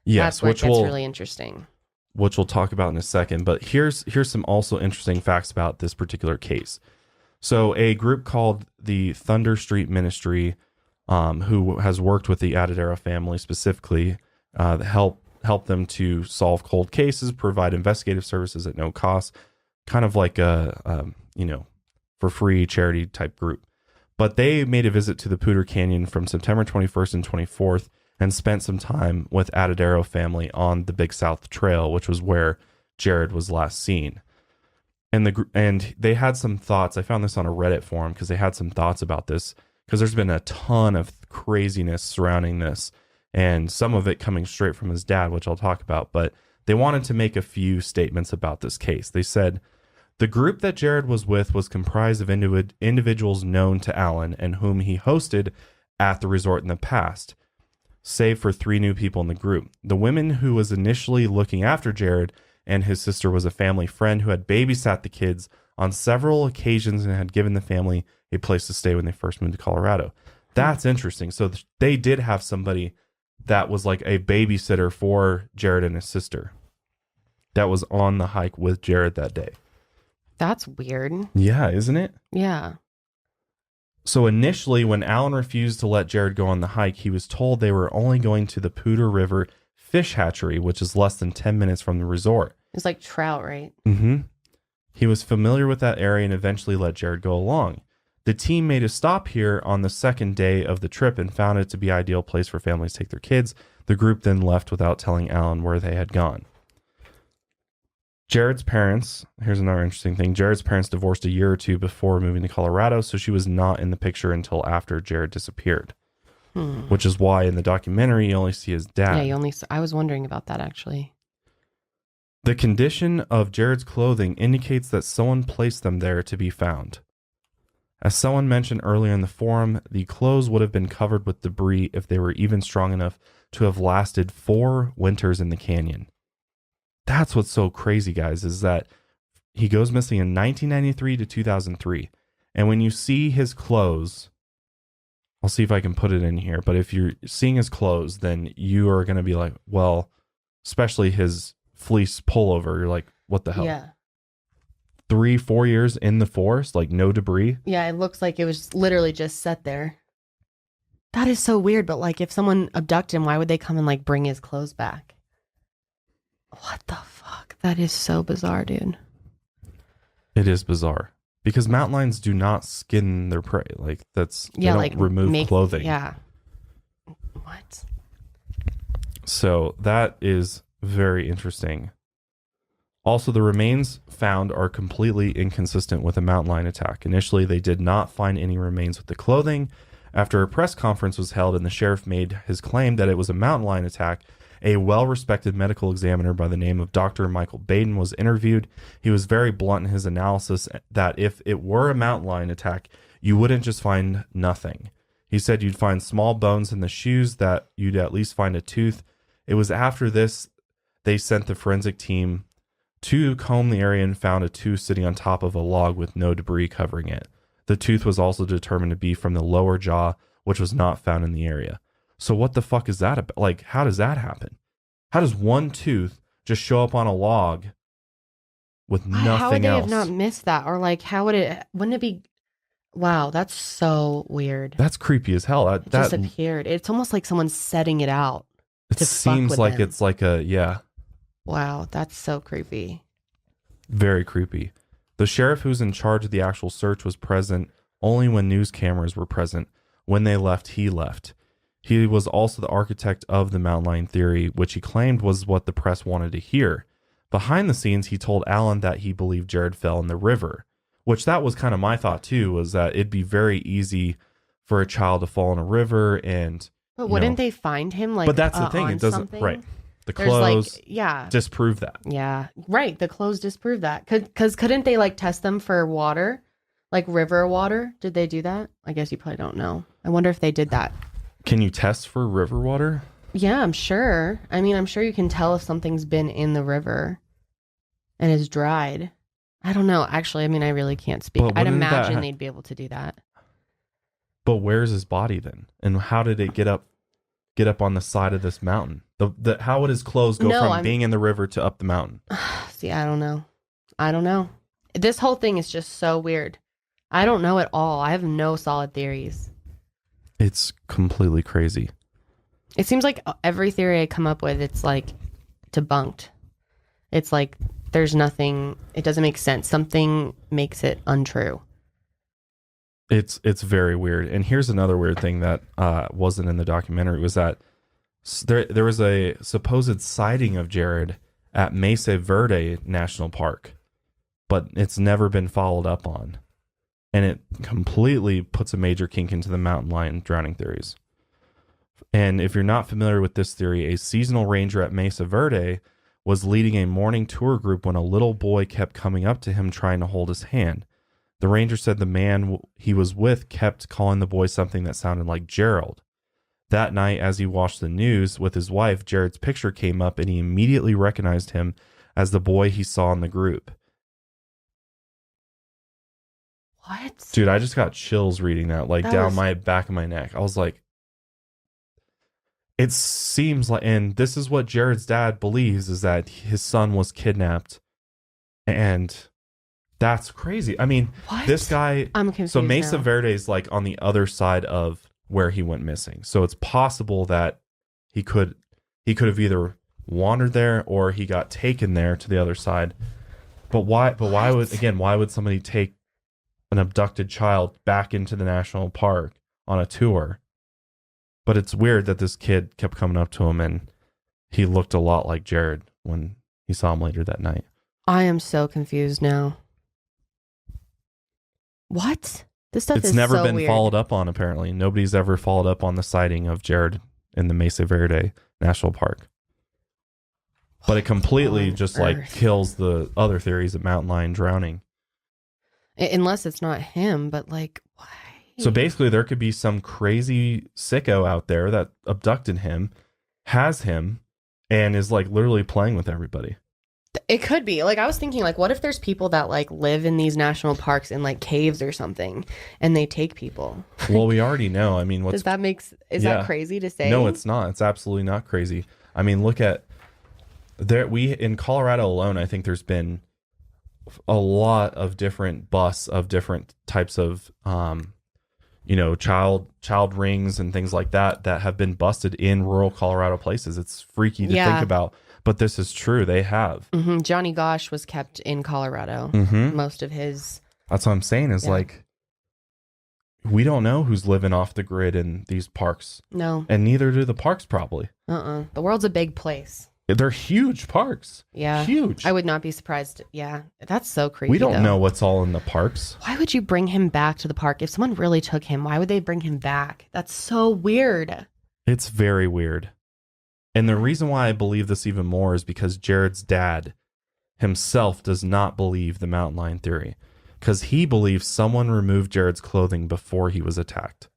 Yes, that's where it gets really interesting. Which we'll talk about in a second. But here's some also interesting facts about this particular case. So a group called the Thunder Street Ministry, who has worked with the Adidero family specifically, help them to solve cold cases, provide investigative services at no cost, kind of like a for free charity type group. But they made a visit to the Poudre Canyon from September 21st and 24th and spent some time with Adidero family on the Big South Trail, which was where Jared was last seen. And they had some thoughts. I found this on a Reddit forum because they had some thoughts about this, because there's been a ton of craziness surrounding this, and some of it coming straight from his dad, which I'll talk about. But they wanted to make a few statements about this case. They said, the group that Jared was with was comprised of individuals known to Alan and whom he hosted at the resort in the past, save for 3 new people in the group. The woman who was initially looking after Jared and his sister was a family friend who had babysat the kids on several occasions and had given the family a place to stay when they first moved to Colorado. That's interesting. So they did have somebody that was like a babysitter for Jared and his sister that was on the hike with Jared that day. That's weird. Yeah, isn't it? Yeah. So initially, when Alan refused to let Jared go on the hike, he was told they were only going to the Poudre River fish hatchery, which is less than 10 minutes from the resort. It's like trout, right? Mm-hmm. He was familiar with that area and eventually let Jared go along. The team made a stop here on the second day of the trip and found it to be an ideal place for families to take their kids. The group then left without telling Alan where they had gone. Jared's parents, here's another interesting thing. Jared's parents divorced a year or 2 before moving to Colorado, so she was not in the picture until after Jared disappeared. Which is why in the documentary you only see his dad. Yeah, I was wondering about that actually. The condition of Jared's clothing indicates that someone placed them there to be found. As someone mentioned earlier in the forum, the clothes would have been covered with debris if they were even strong enough to have lasted 4 winters in the canyon. That's what's so crazy, guys, is that he goes missing in 1993 to 2003. And when you see his clothes, I'll see if I can put it in here, but if you're seeing his clothes, then you are going to be like, well, especially his fleece pullover, you're like, what the hell? Yeah. 3-4 years in the forest, like no debris. Yeah, it looks like it was literally just set there. That is so weird, but like if someone abducted him, why would they come and like bring his clothes back? What the fuck? That is so bizarre, dude. It is bizarre. Because mountain lions do not skin their prey. Like they don't remove clothing. Yeah. What? So that is very interesting. Also, the remains found are completely inconsistent with a mountain lion attack. Initially, they did not find any remains with the clothing. After a press conference was held and the sheriff made his claim that it was a mountain lion attack, a well-respected medical examiner by the name of Dr. Michael Baden was interviewed. He was very blunt in his analysis that if it were a mountain lion attack, you wouldn't just find nothing. He said you'd find small bones in the shoes, that you'd at least find a tooth. It was after this they sent the forensic team to comb the area and found a tooth sitting on top of a log with no debris covering it. The tooth was also determined to be from the lower jaw, which was not found in the area. So what the fuck is that about? Like, how does that happen? How does one tooth just show up on a log with nothing else? How would they have not missed that? Or like, wouldn't it be, wow, that's so weird. That's creepy as hell. It just appeared. It's almost like someone's setting it out. It seems like them. It's like a, yeah. Wow, that's so creepy. Very creepy. The sheriff who's in charge of the actual search was present only when news cameras were present. When they left, he left. He was also the architect of the mountain lion theory, which he claimed was what the press wanted to hear. Behind the scenes, he told Alan that he believed Jared fell in the river, which that was kind of my thought too, was that it'd be very easy for a child to fall in a river and... But wouldn't they find him like? But that's the thing; it doesn't. Something? Right, the clothes, yeah, disprove that. Yeah, right. The clothes disprove that. Because couldn't they like test them for water, like river water? Did they do that? I guess you probably don't know. I wonder if they did that. Can you test for river water? Yeah, I'm sure. I mean, I'm sure you can tell if something's been in the river and is dried. I don't know. Actually, I mean, I really can't speak. I'd imagine they'd be able to do that. But where's his body then? And how did it get up on the side of this mountain? How would his clothes go from being in the river to up the mountain? See, I don't know. This whole thing is just so weird. I don't know at all. I have no solid theories. It's completely crazy. It seems like every theory I come up with, it's like debunked. It's like there's nothing, it doesn't make sense. Something makes it untrue. It's very weird. And here's another weird thing that wasn't in the documentary, was that there was a supposed sighting of Jared at Mesa Verde National Park, but it's never been followed up on. And it completely puts a major kink into the mountain lion drowning theories. And if you're not familiar with this theory, a seasonal ranger at Mesa Verde was leading a morning tour group when a little boy kept coming up to him trying to hold his hand. The ranger said the man he was with kept calling the boy something that sounded like Gerald. That night, as he watched the news with his wife, Jared's picture came up and he immediately recognized him as the boy he saw in the group. What? Dude, I just got chills reading that, down my back of my neck. I was like, it seems like, and this is what Jared's dad believes, is that his son was kidnapped. And that's crazy. I mean, what? This guy, I'm confused. So Mesa now. Verde is like on the other side of where he went missing. So it's possible that he could have either wandered there or he got taken there to the other side. But why would somebody take an abducted child back into the national park on a tour? But it's weird that this kid kept coming up to him and he looked a lot like Jared when he saw him later that night. I am so confused now. What? This stuff It's never been weird. followed up on, apparently. Nobody's ever followed up on the sighting of Jared in the Mesa Verde National Park. But it completely just kills the other theories of mountain lion drowning. Unless it's not him, but why? So basically there could be some crazy sicko out there that abducted him, has him, and is literally playing with everybody. It could be. I was thinking, what if there's people that live in these national parks in caves or something, and they take people? Well, we already know. I mean, is that crazy to say? No, it's not. It's absolutely not crazy. I mean, look at in Colorado alone, I think there's been a lot of different busts of different types of child rings and things like that have been busted in rural Colorado places. It's freaky to think about. But this is true. They have. Mm-hmm. Johnny Gosh was kept in Colorado. Mm-hmm. Most of his... That's what I'm saying is we don't know who's living off the grid in these parks. No. And neither do the parks probably. The world's a big place. They're huge parks. Yeah. Huge. I would not be surprised. Yeah. That's so creepy. We don't know what's all in the parks. Why would you bring him back to the park? If someone really took him, why would they bring him back? That's so weird. It's very weird. And the reason why I believe this even more is because Jared's dad himself does not believe the mountain lion theory, because he believes someone removed Jared's clothing before he was attacked.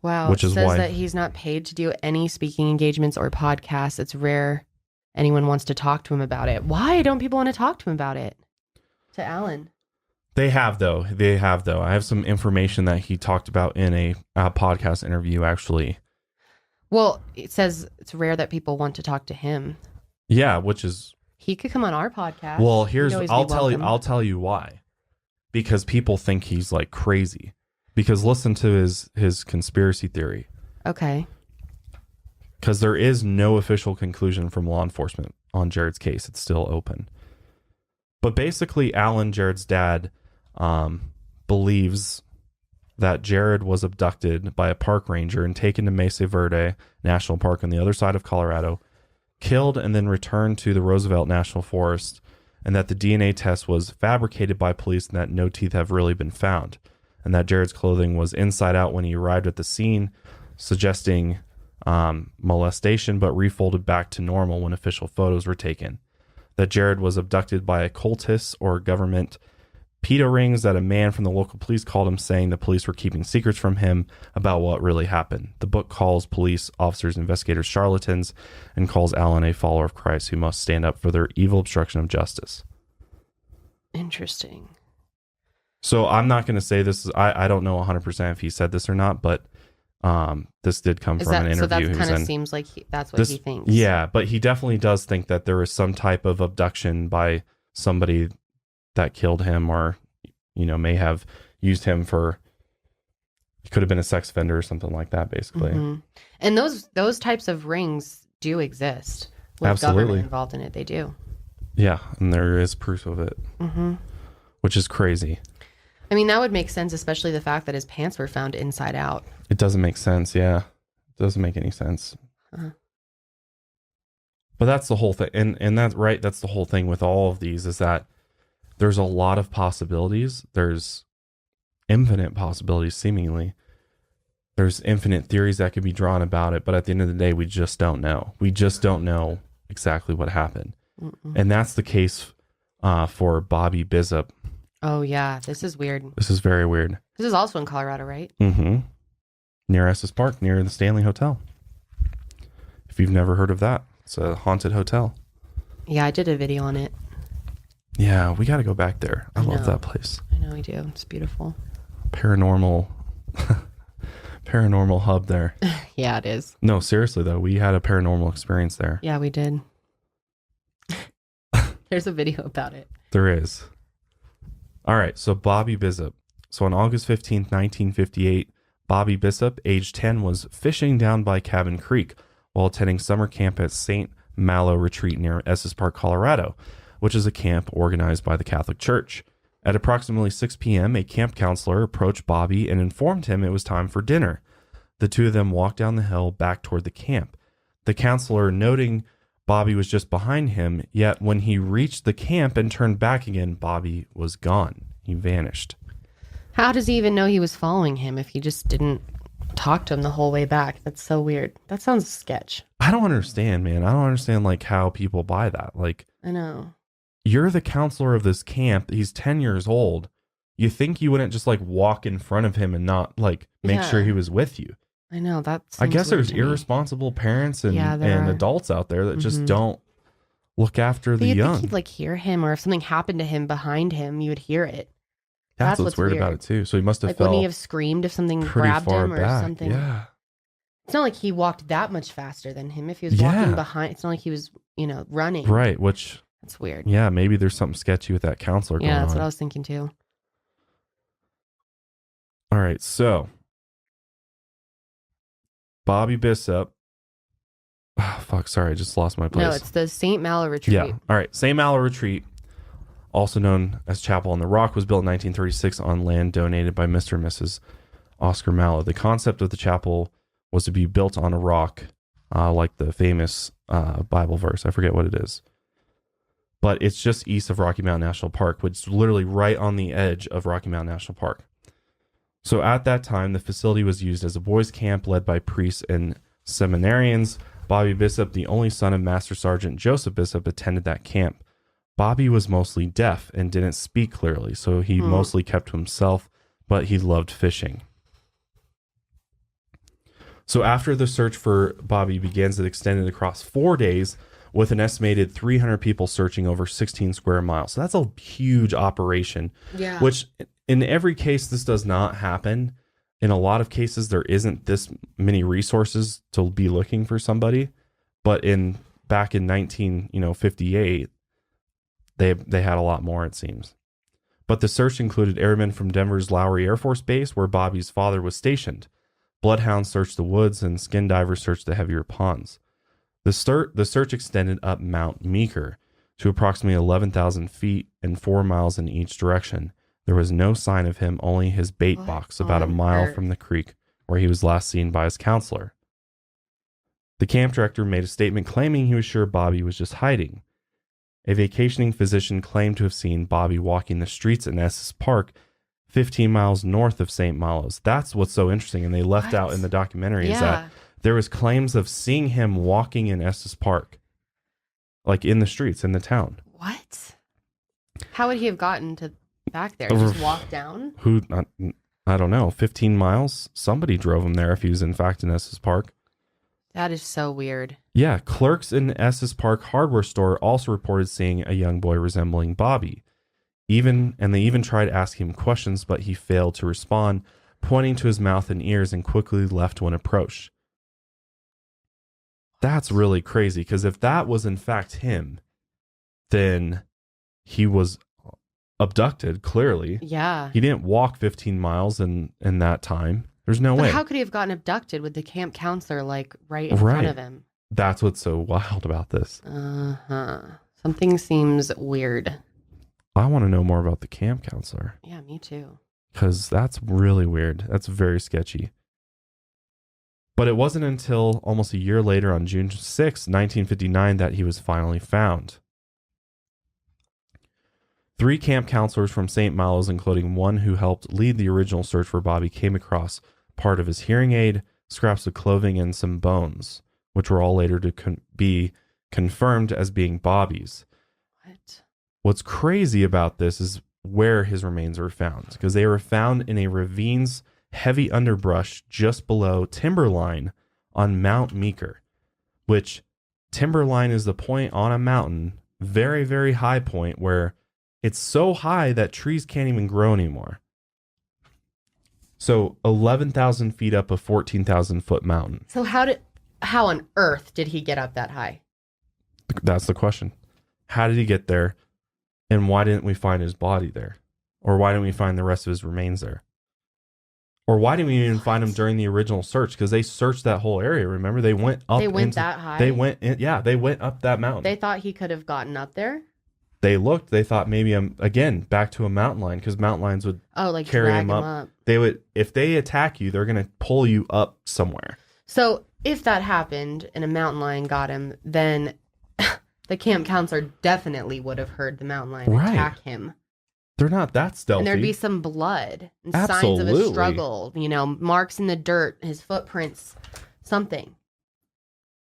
Wow. Which is it says why that he's not paid to do any speaking engagements or podcasts. It's rare anyone wants to talk to him about it. Why don't people want to talk to him about it? To Alan. They have, though. I have some information that he talked about in a podcast interview, actually. Well, it says it's rare that people want to talk to him. Yeah, which is... He could come on our podcast. Well, I'll tell you why. Because people think he's like crazy. Because listen to his conspiracy theory. Okay. Because there is no official conclusion from law enforcement on Jared's case. It's still open. But basically, Alan, Jared's dad, believes that Jared was abducted by a park ranger and taken to Mesa Verde National Park on the other side of Colorado, killed and then returned to the Roosevelt National Forest, and that the DNA test was fabricated by police and that no teeth have really been found, and that Jared's clothing was inside out when he arrived at the scene, suggesting molestation, but refolded back to normal when official photos were taken. That Jared was abducted by occultists or government pedo rings, that a man from the local police called him saying the police were keeping secrets from him about what really happened. The book calls police officers and investigators charlatans and calls Alan a follower of Christ who must stand up for their evil obstruction of justice. Interesting. So I'm not going to say this is, I don't know 100% if he said this or not, but this did come from an interview. So that kind of seems like that's what he thinks. Yeah, but he definitely does think that there was some type of abduction by somebody that killed him, or, you know, may have used him for, he could have been a sex offender or something like that, basically. Mm-hmm. And those types of rings do exist. With Absolutely. Government involved in it, they do. Yeah, and there is proof of it, which is crazy. I mean, that would make sense, especially the fact that his pants were found inside out. It doesn't make sense, yeah. It doesn't make any sense. But that's the whole thing. And that's right, that's the whole thing with all of these, is that there's a lot of possibilities. There's infinite possibilities, seemingly. There's infinite theories that could be drawn about it, but at the end of the day, we just don't know. We just don't know exactly what happened. And that's the case for Bobby Bizup. Oh, yeah. This is weird. This is very weird. This is also in Colorado, right? Mm-hmm. Near Estes Park, near the Stanley Hotel. If you've never heard of that, it's a haunted hotel. Yeah, I did a video on it. Yeah, we got to go back there. I love that place. I know we do. It's beautiful. Paranormal hub there. Yeah, it is. No, seriously though, we had a paranormal experience there. Yeah, we did. There's a video about it. There is. All right, so Bobby Bizup. So on August 15th, 1958, Bobby Bizup, age 10, was fishing down by Cabin Creek while attending summer camp at St. Malo Retreat near Estes Park, Colorado, which is a camp organized by the Catholic Church. At approximately 6 p.m., a camp counselor approached Bobby and informed him it was time for dinner. The two of them walked down the hill back toward the camp. The counselor, noting Bobby was just behind him, yet when he reached the camp and turned back again, Bobby was gone. He vanished. How does he even know he was following him if he just didn't talk to him the whole way back? That's so weird. That sounds sketch. I don't understand, man. I don't understand like how people buy that. Like, I know. You're the counselor of this camp. He's 10 years old. You think you wouldn't just like walk in front of him and not like make sure he was with you. I know. I guess there's irresponsible parents and adults out there that just don't look after the young. Think you'd like hear him, or if something happened to him behind him, you would hear it. That's what's weird about it too. So he must have like, felt, wouldn't he have screamed if something grabbed him or back. something? Yeah. It's not like he walked that much faster than him. If he was walking behind, it's not like he was, running. Right, which... That's weird. Yeah, maybe there's something sketchy with that counselor going on. Yeah, that's what I was thinking too. All right, so Bobby Bizup. Oh, fuck, sorry, I just lost my place. No, it's the St. Malo Retreat. Yeah, all right. St. Malo Retreat, also known as Chapel on the Rock, was built in 1936 on land donated by Mr. and Mrs. Oscar Malo. The concept of the chapel was to be built on a rock, like the famous Bible verse. I forget what it is. But it's just east of Rocky Mountain National Park, which is literally right on the edge of Rocky Mountain National Park. So at that time, the facility was used as a boys' camp led by priests and seminarians. Bobby Bizup, the only son of Master Sergeant Joseph Bizup, attended that camp. Bobby was mostly deaf and didn't speak clearly, so he mostly kept to himself, but he loved fishing. So after the search for Bobby begins, it extended across 4 days with an estimated 300 people searching over 16 square miles. So that's a huge operation, which in every case, this does not happen. In a lot of cases, there isn't this many resources to be looking for somebody. But back in 1958, they had a lot more, it seems. But the search included airmen from Denver's Lowry Air Force Base, where Bobby's father was stationed. Bloodhounds searched the woods, and skin divers searched the heavier ponds. The search extended up Mount Meeker to approximately 11,000 feet and 4 miles in each direction. There was no sign of him, only his bait box about a mile from the creek where he was last seen by his counselor. The camp director made a statement claiming he was sure Bobby was just hiding. A vacationing physician claimed to have seen Bobby walking the streets in Estes Park, 15 miles north of St. Malo's. That's what's so interesting, and they left out in the documentary is that there was claims of seeing him walking in Estes Park, like in the streets in the town. What? How would he have gotten back there? Just walk down? I don't know. 15 miles? Somebody drove him there if he was in fact in Estes Park. That is so weird. Yeah, clerks in Estes Park hardware store also reported seeing a young boy resembling Bobby. They even tried asking him questions, but he failed to respond, pointing to his mouth and ears, and quickly left when approached. That's really crazy, because if that was in fact him, then he was abducted, clearly. Yeah. He didn't walk 15 miles in that time. There's no way. How could he have gotten abducted with the camp counselor like right in front of him? That's what's so wild about this. Something seems weird. I want to know more about the camp counselor. Yeah, me too. Because that's really weird. That's very sketchy. But it wasn't until almost a year later, on June 6, 1959, that he was finally found. 3 camp counselors from St. Malo's, including one who helped lead the original search for Bobby, came across part of his hearing aid, scraps of clothing, and some bones, which were all later to be confirmed as being Bobby's. What? What's crazy about this is where his remains were found, because they were found in a ravine's heavy underbrush just below Timberline on Mount Meeker, which Timberline is the point on a mountain, very, very high point, where it's so high that trees can't even grow anymore. So 11,000 feet up a 14,000 foot mountain. So how on earth did he get up that high? That's the question. How did he get there? And why didn't we find his body there? Or why didn't we find the rest of his remains there? Or why didn't we even find him during the original search? Because they searched that whole area. Remember, they went up. They went that high? They went up that mountain. They thought he could have gotten up there? They looked. They thought maybe again back to a mountain lion, because mountain lions would carry him up. They would, if they attack you, they're gonna pull you up somewhere. So if that happened and a mountain lion got him, then the camp counselor definitely would have heard the mountain lion attack him. They're not that stealthy. And there'd be some blood and signs of a struggle. Marks in the dirt, his footprints, something.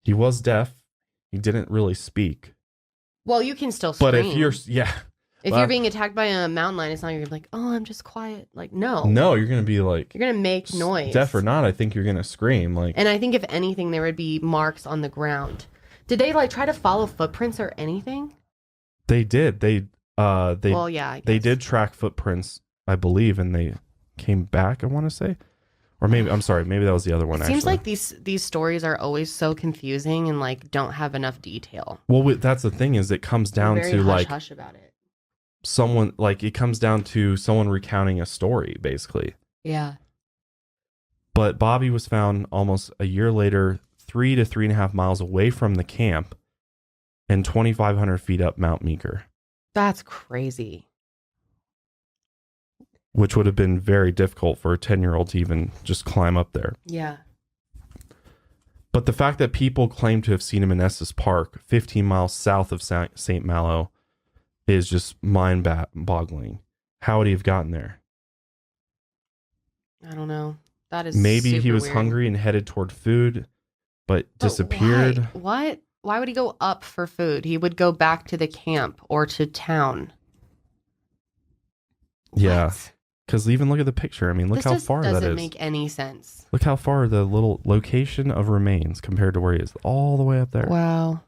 He was deaf. He didn't really speak. Well, you can still scream. But if you're, if you're being attacked by a mountain lion, it's not, you're like, oh, I'm just quiet. Like, no. No, you're going to be like, you're going to make noise. Deaf or not, I think you're going to scream. And I think if anything, there would be marks on the ground. Did they try to follow footprints or anything? They did. They did track footprints, I believe, and they came back, I want to say. Or maybe, I'm sorry, maybe that was the other one. It seems like these stories are always so confusing and don't have enough detail. Well, that's the thing, is it comes down to hush about it. Someone, it comes down to someone recounting a story, basically. Yeah. But Bobby was found almost a year later, 3 to 3.5 miles away from the camp and 2,500 feet up Mount Meeker. That's crazy. Which would have been very difficult for a 10-year-old to even just climb up there. Yeah. But the fact that people claim to have seen him in Estes Park, 15 miles south of St. Malo, is just mind-boggling. How would he have gotten there? I don't know. That is maybe he was weird. Hungry and headed toward food, but disappeared. Why? Why would he go up for food? He would go back to the camp or to town. Yeah. What? Because even look at the picture. I mean, look This how just far that doesn't is. make any sense. Look how far the little location of remains compared to where he is. All the way up there. Wow.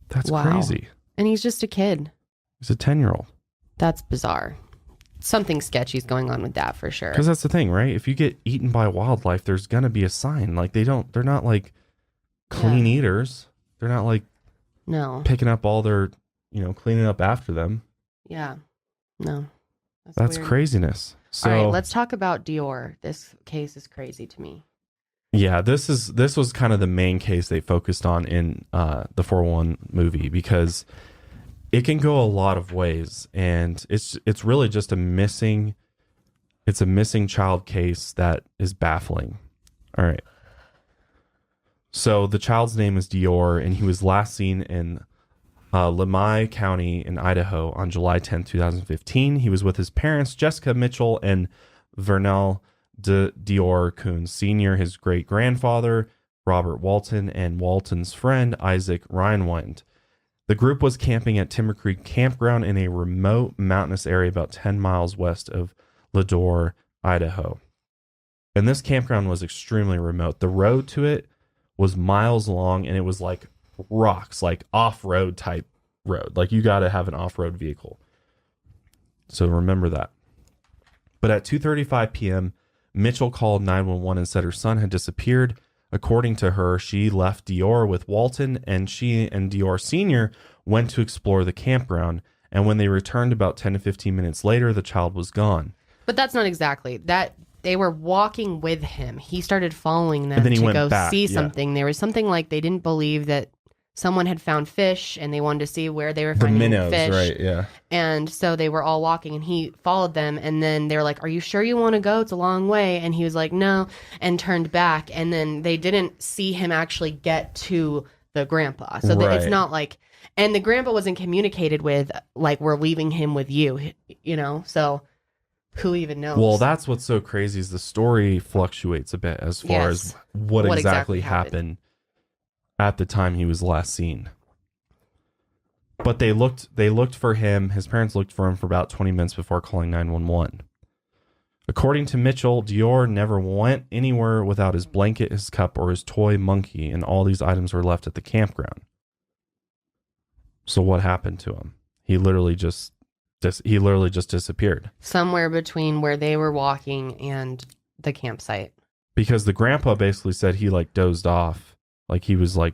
That's Wow. crazy. And he's just a kid. He's a 10-year-old. That's bizarre. Something sketchy's going on with that for sure. Because that's the thing, right? If you get eaten by wildlife, there's going to be a sign. Like, they're not like clean eaters. They're not like No. picking up all their, cleaning up after them. Yeah. No. That's weird. craziness. So, all right, let's talk about Dior. This case is crazy to me. yeah, this was kind of the main case they focused on in the 411 movie, because it can go a lot of ways, and it's really just a missing child case that is baffling. All right. So the child's name is Dior, and he was last seen in Lemhi County in Idaho on July 10, 2015. He was with his parents, Jessica Mitchell and Vernell Dior Coons Sr., his great-grandfather, Robert Walton, and Walton's friend, Isaac Reinwind. The group was camping at Timber Creek Campground in a remote mountainous area about 10 miles west of Lador, Idaho. And this campground was extremely remote. The road to it was miles long, and it was like rocks, like off-road type road. Like, you got to have an off-road vehicle. So remember that. But at 2:35 p.m., Mitchell called 911 and said her son had disappeared. According to her, she left Dior with Walton, and she and Dior Sr. went to explore the campground. And when they returned about 10 to 15 minutes later, the child was gone. But that's not exactly that. They were walking with him. He started following them And then he to went go back, see yeah. something. There was something like they didn't believe that someone had found fish, and they wanted to see where they were The finding minnows, fish. right? Yeah. And so they were all walking, and he followed them. And then they were like, "Are you sure you want to go? It's a long way." And he was like, "No," and turned back. And then they didn't see him actually get to the grandpa. So Right. it's not like, and the grandpa wasn't communicated with, like, "We're leaving him with you," So who even knows? Well, that's what's so crazy is the story fluctuates a bit as far as what exactly happened at the time he was last seen. But they looked for him. His parents looked for him for about 20 minutes before calling 911. According to Mitchell, Dior never went anywhere without his blanket, his cup, or his toy monkey, and all these items were left at the campground. So what happened to him? He literally just disappeared. Somewhere between where they were walking and the campsite. Because the grandpa basically said he like dozed off. Like, he was like,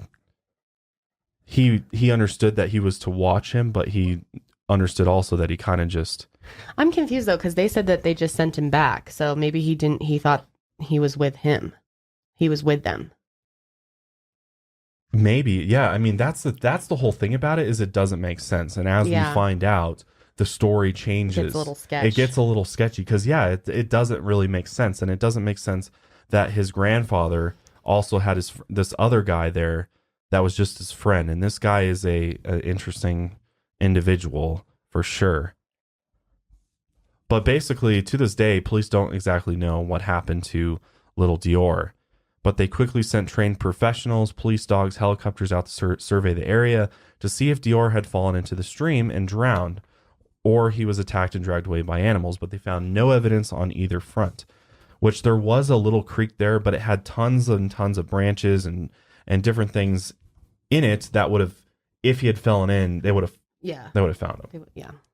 he understood that he was to watch him, but he understood also that he kind of just... I'm confused though, because they said that they just sent him back. So maybe he thought he was with him. He was with them. Maybe. Yeah. I mean, that's the whole thing about it, is it doesn't make sense. And as we find out, the story changes. It gets a little sketchy. It gets a little sketchy because, it doesn't really make sense. And it doesn't make sense that his grandfather also had this other guy there that was just his friend. And this guy is a interesting individual for sure. But basically, to this day, police don't exactly know what happened to little Dior. But they quickly sent trained professionals, police dogs, helicopters out to survey the area to see if Dior had fallen into the stream and drowned, or he was attacked and dragged away by animals. But they found no evidence on either front. Which there was a little creek there, but it had tons and tons of branches and different things in it that would have, if he had fallen in, they would have found him.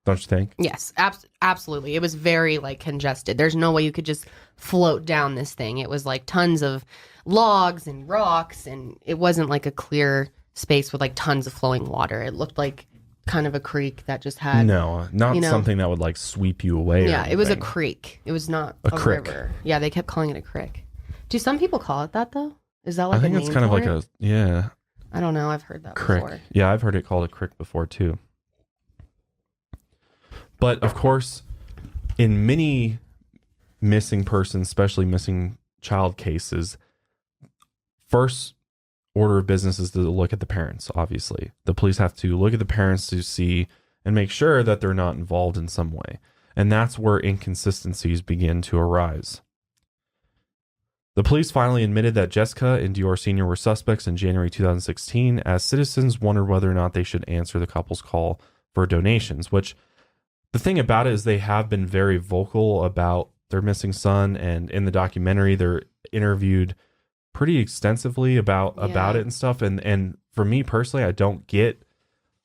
Don't you think? Yes, absolutely. It was very like congested. There's no way you could just float down this thing. It was like tons of logs and rocks, and it wasn't like a clear space with like tons of flowing water. It looked like kind of a creek that just had not something that would like sweep you away. Yeah, it was a creek. It was not a creek. river. Yeah, they kept calling it a creek. Do some people call it that though? Is that like I think a it's name kind of for like it? I don't know. I've heard that crick. before. Yeah, I've heard it called a crick before too. But of course, in many missing persons, especially missing child cases, first order of business is to look at the parents. Obviously, the police have to look at the parents to see and make sure that they're not involved in some way. And that's where inconsistencies begin to arise. The police finally admitted that Jessica and Dior Sr. were suspects in January 2016, as citizens wondered whether or not they should answer the couple's call for donations, which the thing about it is they have been very vocal about their missing son, and in the documentary they're interviewed pretty extensively about it and stuff. And for me personally, I don't get,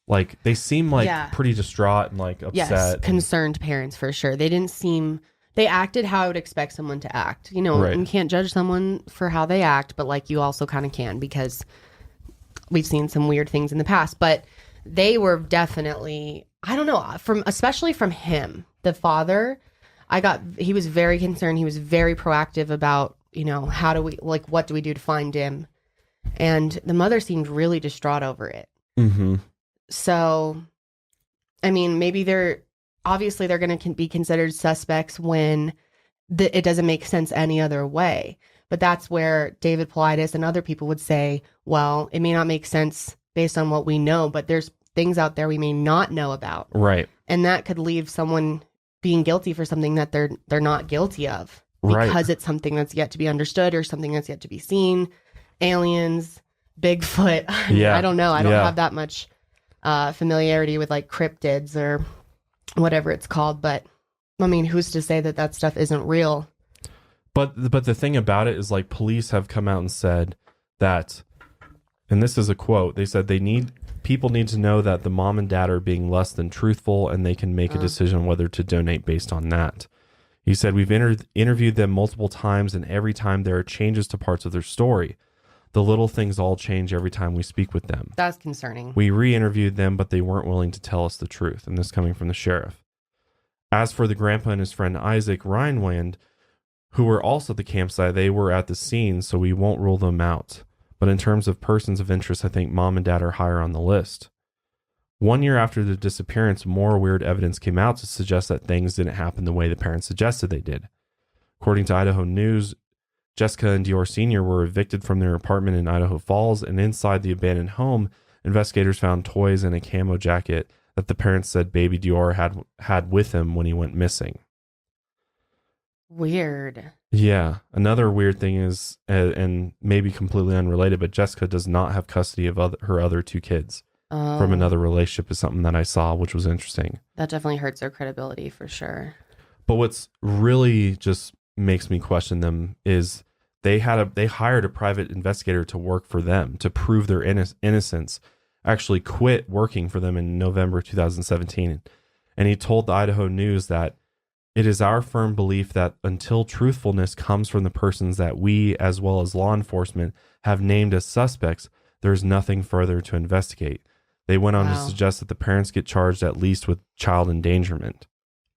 like, they seem like pretty distraught and like upset. Yes, concerned parents for sure. They acted how I would expect someone to act. You know, Right. you can't judge someone for how they act, but like you also kind of can, because we've seen some weird things in the past. But they were definitely, I don't know, especially from him, the father. He was very concerned. He was very proactive about, you know, what do we do to find him? And the mother seemed really distraught over it. Mm-hmm. So, I mean, maybe they're going to be considered suspects when it doesn't make sense any other way. But that's where David Paulides and other people would say, well, it may not make sense based on what we know, but there's things out there we may not know about. Right. And that could leave someone being guilty for something that they're not guilty of, because it's something that's yet to be understood or something that's yet to be seen. Aliens, Bigfoot. I don't know. I don't have that much familiarity with like cryptids or whatever it's called, but I mean, who's to say that stuff isn't real? But the thing about it is, like, police have come out and said that, and this is a quote, they said people need to know that the mom and dad are being less than truthful, and they can make a decision whether to donate based on that. He said, we've interviewed them multiple times, and every time there are changes to parts of their story. The little things all change every time we speak with them. That's concerning. We re-interviewed them, but they weren't willing to tell us the truth. And this coming from the sheriff. As for the grandpa and his friend Isaac Rhinewand, who were also at the campsite, they were at the scene, so we won't rule them out. But in terms of persons of interest, I think mom and dad are higher on the list. 1 year after the disappearance, more weird evidence came out to suggest that things didn't happen the way the parents suggested they did. According to Idaho News, Jessica and Dior Sr. were evicted from their apartment in Idaho Falls, and inside the abandoned home, investigators found toys and a camo jacket that the parents said baby Dior had with him when he went missing. Weird. Yeah. Another weird thing is, and maybe completely unrelated, but Jessica does not have custody of her other two kids from another relationship, is something that I saw, which was interesting. That definitely hurts their credibility for sure. But what's really just makes me question them is they hired a private investigator to work for them to prove their innocence, actually quit working for them in November 2017. And he told the Idaho News that it is our firm belief that until truthfulness comes from the persons that we, as well as law enforcement, have named as suspects, there's nothing further to investigate. They went on to suggest that the parents get charged at least with child endangerment.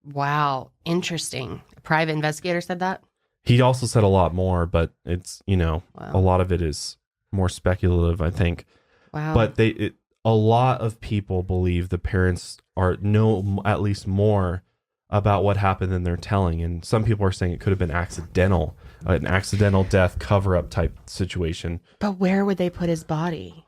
Wow. Interesting. A private investigator said that? He also said a lot more, but it's, a lot of it is more speculative, I think. Wow. But a lot of people believe the parents know at least more about what happened than they're telling. And some people are saying it could have been an accidental death cover-up type situation. But where would they put his body?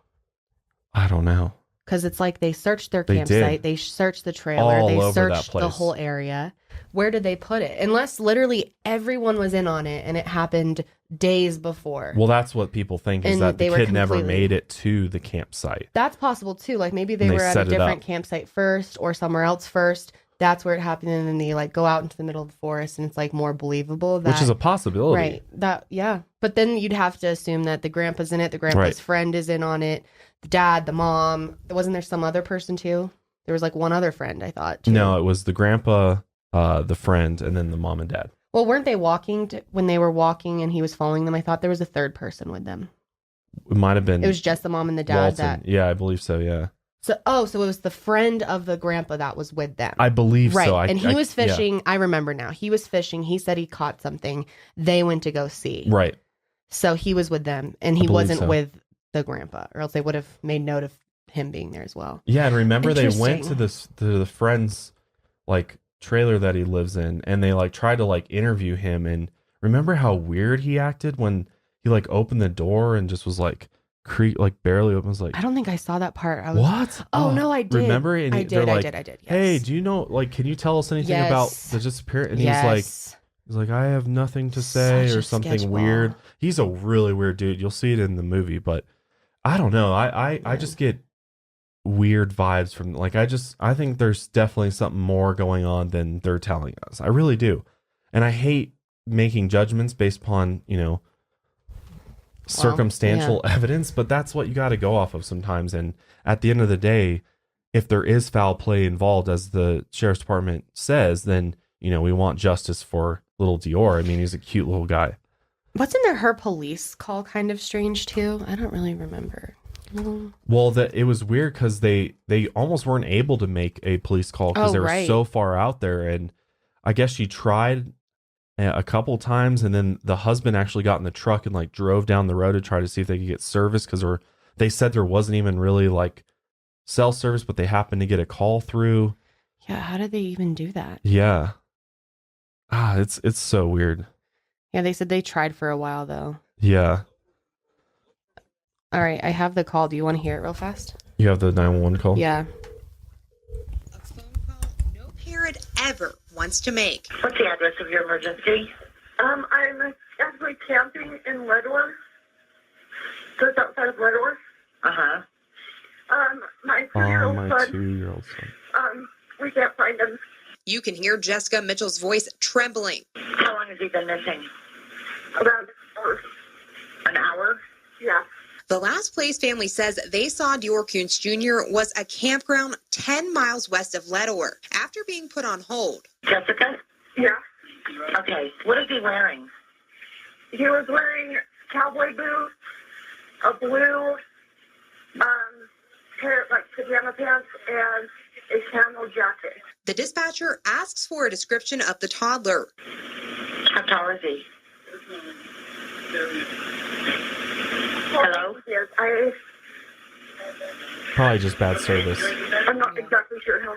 I don't know. Because it's like they searched their campsite, they searched the trailer, they searched the whole area. Where did they put it? Unless literally everyone was in on it and it happened days before. Well, that's what people think, is that the kid never made it to the campsite. That's possible too. Like maybe they were at a different campsite first or somewhere else first. That's where it happened, and then they like go out into the middle of the forest, and it's like more believable. Which is a possibility, right? But then you'd have to assume that the grandpa's in it, the grandpa's friend is in on it, the dad, the mom. Wasn't there some other person too? There was like one other friend, I thought. Too. No, it was the grandpa, the friend, and then the mom and dad. Well, weren't they walking when they were walking and he was following them? I thought there was a third person with them. It might have been. It was just the mom and the dad. Walton. Yeah, I believe so. Yeah. So it was the friend of the grandpa that was with them. I believe so. And he was fishing. Yeah. I remember now. He was fishing. He said he caught something. They went to go see. Right. So he was with them, and he wasn't with the grandpa, or else they would have made note of him being there as well. Yeah, and remember they went to the friend's like trailer that he lives in, and they like tried to like interview him, and remember how weird he acted when he like opened the door and just was like barely open. Was like, I don't think I saw that part. What? Oh no, I did. Remember? And I did. Yes. Hey, do you know? Like, can you tell us anything about the disappearance? And he's like, I have nothing to say, or something weird. He's a really weird dude. You'll see it in the movie, but I don't know. I just get weird vibes from like I think there's definitely something more going on than they're telling us. I really do. And I hate making judgments based upon, circumstantial evidence, but that's what you got to go off of sometimes. And at the end of the day, if there is foul play involved, as the sheriff's department says, then, we want justice for little Dior. I mean, he's a cute little guy. Wasn't her police call kind of strange too? I don't really remember. Well, it was weird because they almost weren't able to make a police call because they were so far out there. And I guess she tried a couple times, and then the husband actually got in the truck and like drove down the road to try to see if they could get service, because they said there wasn't even really like cell service, but they happened to get a call through. Yeah, how did they even do that? Yeah. It's so weird. Yeah, they said they tried for a while though. Yeah. All right, I have the call. Do you want to hear it real fast? You have the 911 call? Yeah. A phone call no parent ever wants to make. What's the address of your emergency? I'm actually camping in Leadworth, just outside of Leadworth. Uh-huh. My 2-year-old my son. 2-year-old son. We can't find him. You can hear Jessica Mitchell's voice trembling. How long has he been missing? About an hour. An hour? Yeah. The last place family says they saw Dior Kuntz Jr. was a campground 10 miles west of Leadworth after being put on hold. Jessica? Yeah. Okay. What is he wearing? He was wearing cowboy boots, a blue pair like pajama pants, and a camel jacket. The dispatcher asks for a description of the toddler. How tall is he? Hello? Yes, Probably just bad service. I'm not exactly sure how.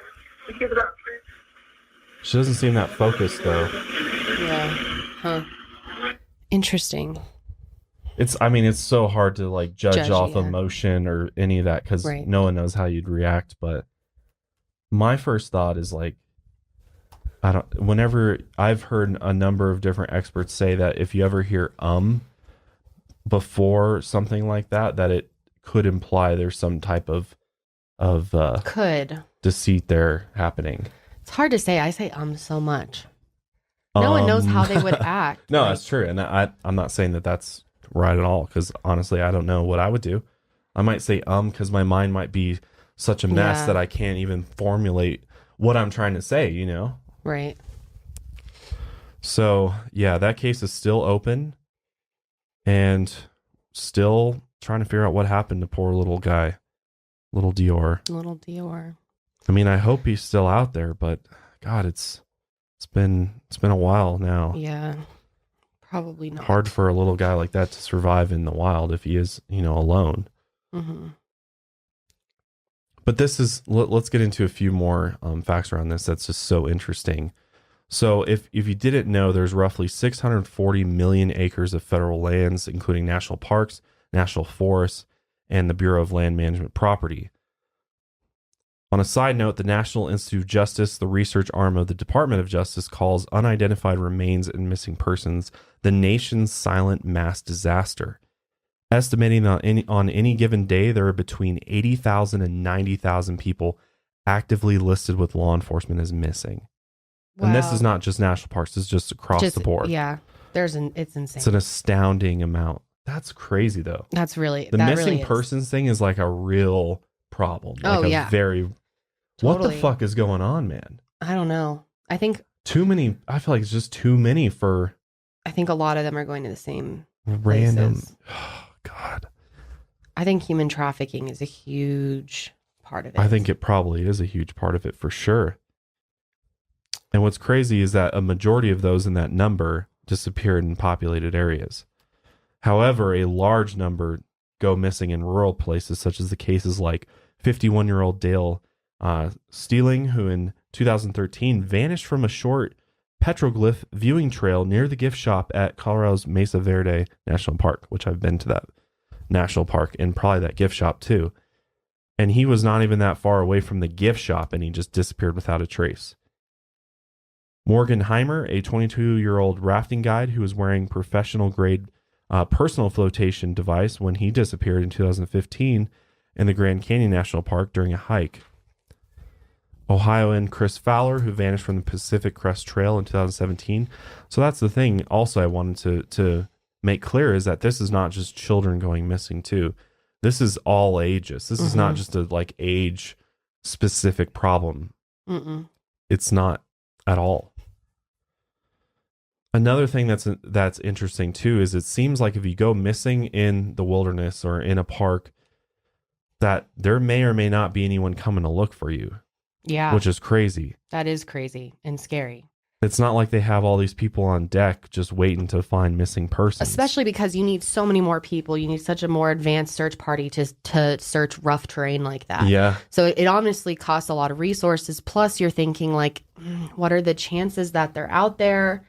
He's about. She doesn't seem that focused though. Yeah. Huh. Interesting. It's so hard to like judge off emotion or any of that, because no one knows how you'd react. But my first thought is like, whenever I've heard a number of different experts say that if you ever hear before something like that it could imply there's some type of deceit there happening. It's hard to say. I say so much. No one knows how they would act. No, that's true. And I'm not saying that that's right at all, because honestly, I don't know what I would do. I might say because my mind might be such a mess that I can't even formulate what I'm trying to say, Right. So, yeah, that case is still open and still trying to figure out what happened to poor little guy, little Dior. Little Dior. I mean, I hope he's still out there, but God, it's been a while now. Yeah. Probably not. Hard for a little guy like that to survive in the wild if he is, alone. Mm-hmm. But let's get into a few more facts around this. That's just so interesting. So if you didn't know, there's roughly 640 million acres of federal lands, including national parks, national forests, and the Bureau of Land Management property. On a side note, the National Institute of Justice, the research arm of the Department of Justice, calls unidentified remains and missing persons the nation's silent mass disaster, estimating that on any given day there are between 80,000 and 90,000 people actively listed with law enforcement as missing. Wow. And this is not just national parks; it's just across the board. Yeah, it's insane. It's an astounding amount. That's crazy, though. That's really the missing persons thing is like a real problem. Like very. Totally. What the fuck is going on, man? I don't know. I think too many. I feel like it's just too many for. I think a lot of them are going to the same random. places. Oh, God. I think human trafficking is a huge part of it. I think it probably is a huge part of it for sure. And what's crazy is that a majority of those in that number disappeared in populated areas. However, a large number go missing in rural places, such as the cases like 51-year-old Dale Steeling, who in 2013 vanished from a short petroglyph viewing trail near the gift shop at Colorado's Mesa Verde National Park, which I've been to that national park and probably that gift shop too. And he was not even that far away from the gift shop, and he just disappeared without a trace. Morgan Heimer, a 22-year-old rafting guide who was wearing professional-grade personal flotation device when he disappeared in 2015 in the Grand Canyon National Park during a hike. Ohioan Chris Fowler, who vanished from the Pacific Crest Trail in 2017. So that's the thing also I wanted to make clear is that this is not just children going missing too. This is all ages. This is not just a like age specific problem. It's not at all. Another thing that's interesting too is it seems like if you go missing in the wilderness or in a park, that there may or may not be anyone coming to look for you. Yeah. Which is crazy. That is crazy and scary. It's not like they have all these people on deck just waiting to find missing persons. Especially because you need so many more people. You need such a more advanced search party to search rough terrain like that. Yeah. So it honestly costs a lot of resources. Plus you're thinking like, what are the chances that they're out there?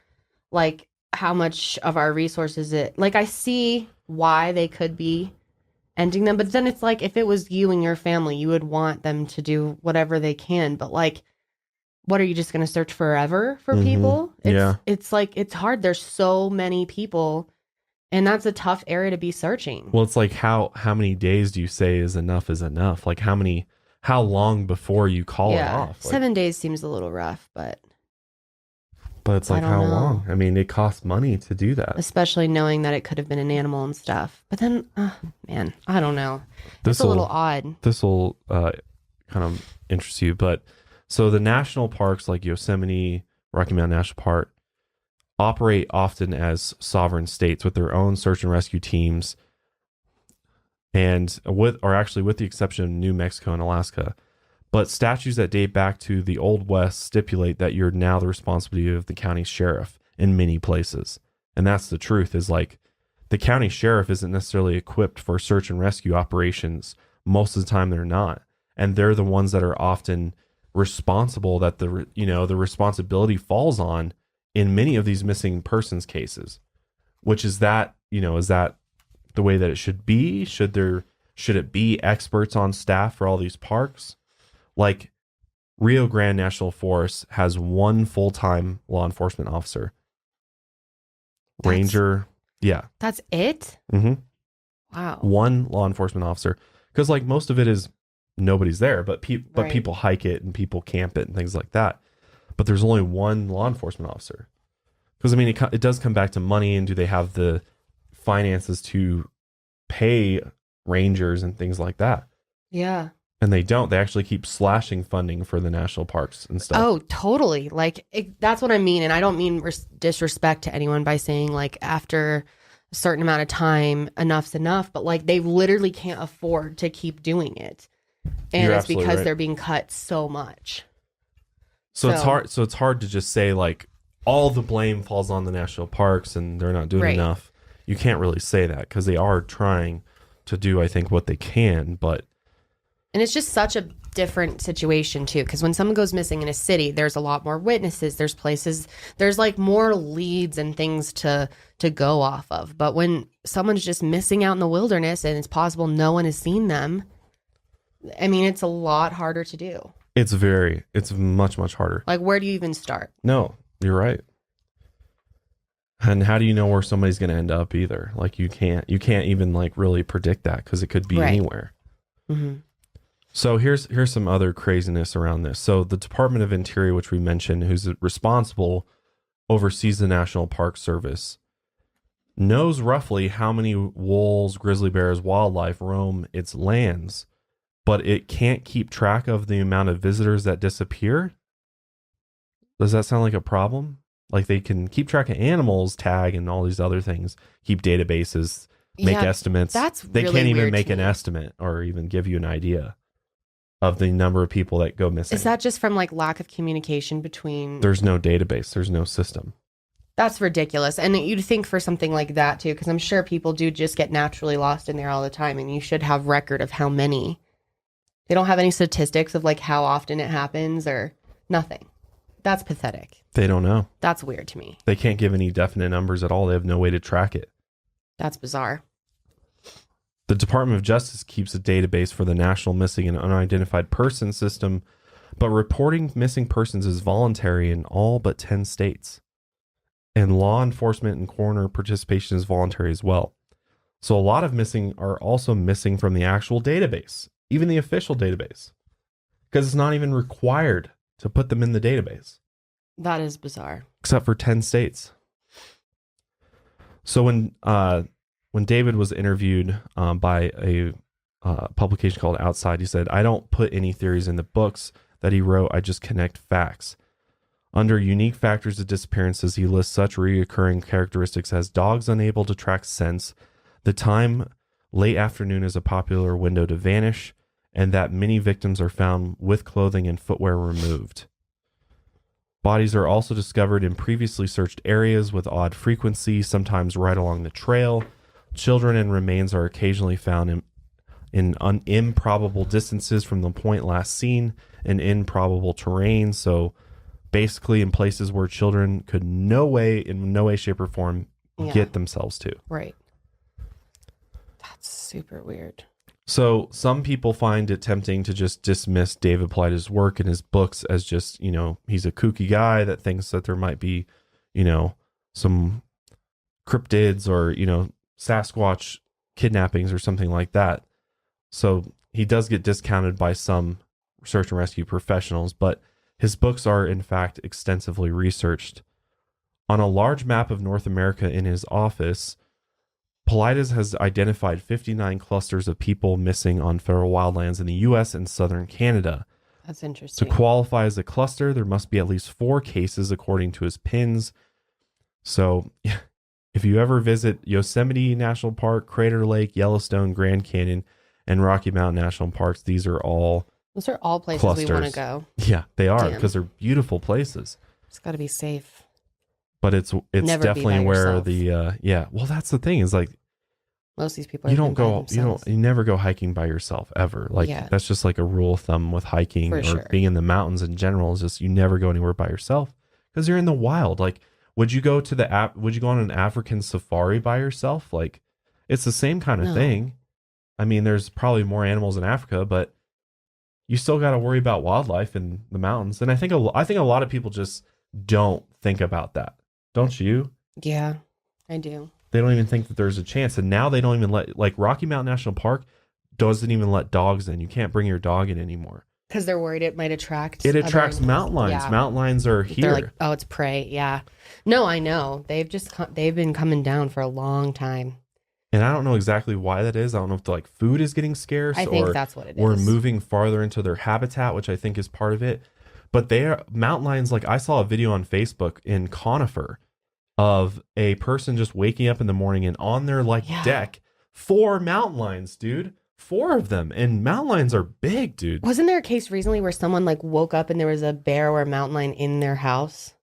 Like how much of our resources like I see why they could be ending them. But then it's like, if it was you and your family, you would want them to do whatever they can. But like, what are you just going to search forever for people? It's like, it's hard. There's so many people and that's a tough area to be searching. Well, it's like how many days do you say is enough? Like how long before you call it off? Like, 7 days seems a little rough, but it's like how long? I mean, it costs money to do that. Especially knowing that it could have been an animal and stuff. But then, man, I don't know. It's a little odd. This will kind of interest you, but so the national parks like Yosemite, Rocky Mountain National Park operate often as sovereign states with their own search and rescue teams, and with the exception of New Mexico and Alaska. But statutes that date back to the Old West stipulate that you're now the responsibility of the county sheriff in many places. And that's the truth, is like the county sheriff isn't necessarily equipped for search and rescue operations. Most of the time they're not. And they're the ones that are often responsible, that the responsibility falls on in many of these missing persons cases. Which is that the way that it should be? Should it be experts on staff for all these parks? Like Rio Grande National Forest has one full-time law enforcement officer. Ranger. Yeah. That's it? Wow. One law enforcement officer. Because like most of it is nobody's there, but people hike it and people camp it and things like that. But there's only one law enforcement officer. Because I mean, it does come back to money, and do they have the finances to pay rangers and things like that? Yeah. And they don't. They actually keep slashing funding for the national parks and stuff. Oh, totally. Like, that's what I mean. And I don't mean disrespect to anyone by saying, like, after a certain amount of time, enough's enough. But, like, they literally can't afford to keep doing it. And it's because they're being cut so much. So it's hard. So it's hard to just say, like, all the blame falls on the national parks and they're not doing enough. You can't really say that because they are trying to do, I think, what they can. But and it's just such a different situation too, because when someone goes missing in a city, there's a lot more witnesses, there's places, there's like more leads and things to go off of. But when someone's just missing out in the wilderness and it's possible no one has seen them, I mean, it's a lot harder to do. It's much, much harder. Like, where do you even start? No, you're right. And how do you know where somebody's going to end up either? Like, you can't even like really predict that because it could be anywhere. So here's some other craziness around this. So the Department of Interior, which we mentioned, who's responsible, oversees the National Park Service, knows roughly how many wolves, grizzly bears, wildlife roam its lands, but it can't keep track of the amount of visitors that disappear. Does that sound like a problem? Like, they can keep track of animals, tag, and all these other things, keep databases, make estimates. They can't even make an estimate or even give you an idea of the number of people that go missing. Is that just from like lack of communication between? There's no database. There's no system. That's ridiculous. And you'd think for something like that too, because I'm sure people do just get naturally lost in there all the time, and you should have record of how many. They don't have any statistics of like how often it happens or nothing. That's pathetic. They don't know. That's weird to me. They can't give any definite numbers at all. They have no way to track it. That's bizarre. The Department of Justice keeps a database for the National Missing and Unidentified Persons System, but reporting missing persons is voluntary in all but 10 states. And law enforcement and coroner participation is voluntary as well. So a lot of missing are also missing from the actual database, even the official database. because it's not even required to put them in the database. That is bizarre. Except for 10 states. So when David was interviewed by a publication called Outside, he said, "I don't put any theories in the books that he wrote. I just connect facts. Under unique factors of disappearances, he lists such recurring characteristics as dogs unable to track scents, the time late afternoon is a popular window to vanish, and that many victims are found with clothing and footwear removed. Bodies are also discovered in previously searched areas with odd frequency, sometimes right along the trail. Children and remains are occasionally found in improbable distances from the point last seen and improbable terrain. So basically in places where children could in no way, shape, or form get themselves to. Right. That's super weird. So some people find it tempting to just dismiss David Paulides' work and his books as just, he's a kooky guy that thinks that there might be, some cryptids or, Sasquatch kidnappings or something like that. So he does get discounted by some search and rescue professionals, but his books are in fact extensively researched. On a large map of North America in his office, Paulides has identified 59 clusters of people missing on federal wildlands in the U.S. and southern Canada. That's interesting. To qualify as a cluster, there must be at least 4 cases according to his pins. So if you ever visit Yosemite National Park, Crater Lake, Yellowstone, Grand Canyon, and Rocky Mountain National Parks, those are all places clusters. We want to go. Yeah, they are, because they're beautiful places. It's got to be safe. But it's Never definitely where yourself. well, that's the thing is like most of these people you never go hiking by yourself ever. Like that's just like a rule of thumb with hiking or being in the mountains in general, is just you never go anywhere by yourself because you're in the wild. Like would you go on an African safari by yourself? Like it's the same kind of thing. I mean, there's probably more animals in Africa, but you still got to worry about wildlife in the mountains. And I think a lot of people just don't think about that. Don't you? Yeah, I do. They don't even think that there's a chance. And now they don't even like Rocky Mountain National Park doesn't even let dogs in. You can't bring your dog in anymore. Because they're worried it might attract. It attracts mountain lions. Yeah. Mountain lions are here. They're like, oh, it's prey. Yeah. No, I know. They've been coming down for a long time. And I don't know exactly why that is. I don't know if food is getting scarce. I think that's what it is. Or moving farther into their habitat, which I think is part of it. But mountain lions, like I saw a video on Facebook in Conifer of a person just waking up in the morning and on their deck, 4 mountain lions, dude. 4 of them. And mountain lions are big, dude. Wasn't there a case recently where someone woke up and there was a bear or a mountain lion in their house?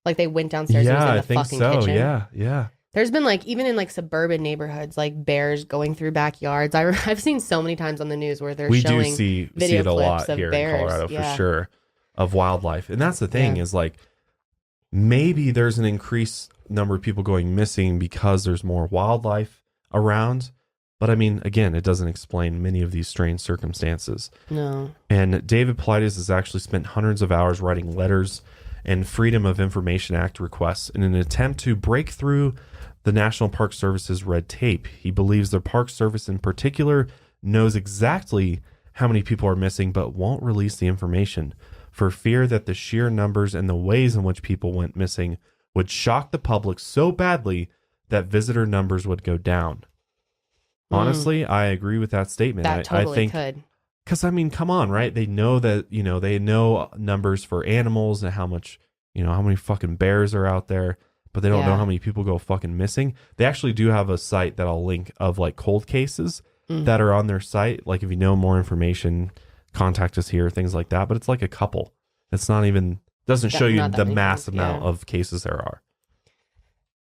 Like they went downstairs and it was in the fucking kitchen. Yeah. There's been even in suburban neighborhoods, bears going through backyards. I've seen so many times on the news where they're showing see video it a clips lot of here bears. in Colorado for sure of wildlife. And that's the thing is maybe there's an increased number of people going missing because there's more wildlife around. But I mean, again, it doesn't explain many of these strange circumstances. No. And David Paulides has actually spent hundreds of hours writing letters and Freedom of Information Act requests in an attempt to break through the National Park Service's red tape. He believes the Park Service in particular knows exactly how many people are missing, but won't release the information for fear that the sheer numbers and the ways in which people went missing would shock the public so badly that visitor numbers would go down. Honestly, I agree with that statement. That totally I think, could. Because, I mean, come on, right? They know that, they know numbers for animals and how much, how many fucking bears are out there, but they don't know how many people go fucking missing. They actually do have a site that I'll link of cold cases that are on their site. Like if you know more information, contact us here, things like that. But it's a couple. It's not even, doesn't show you the mass amount of cases there are.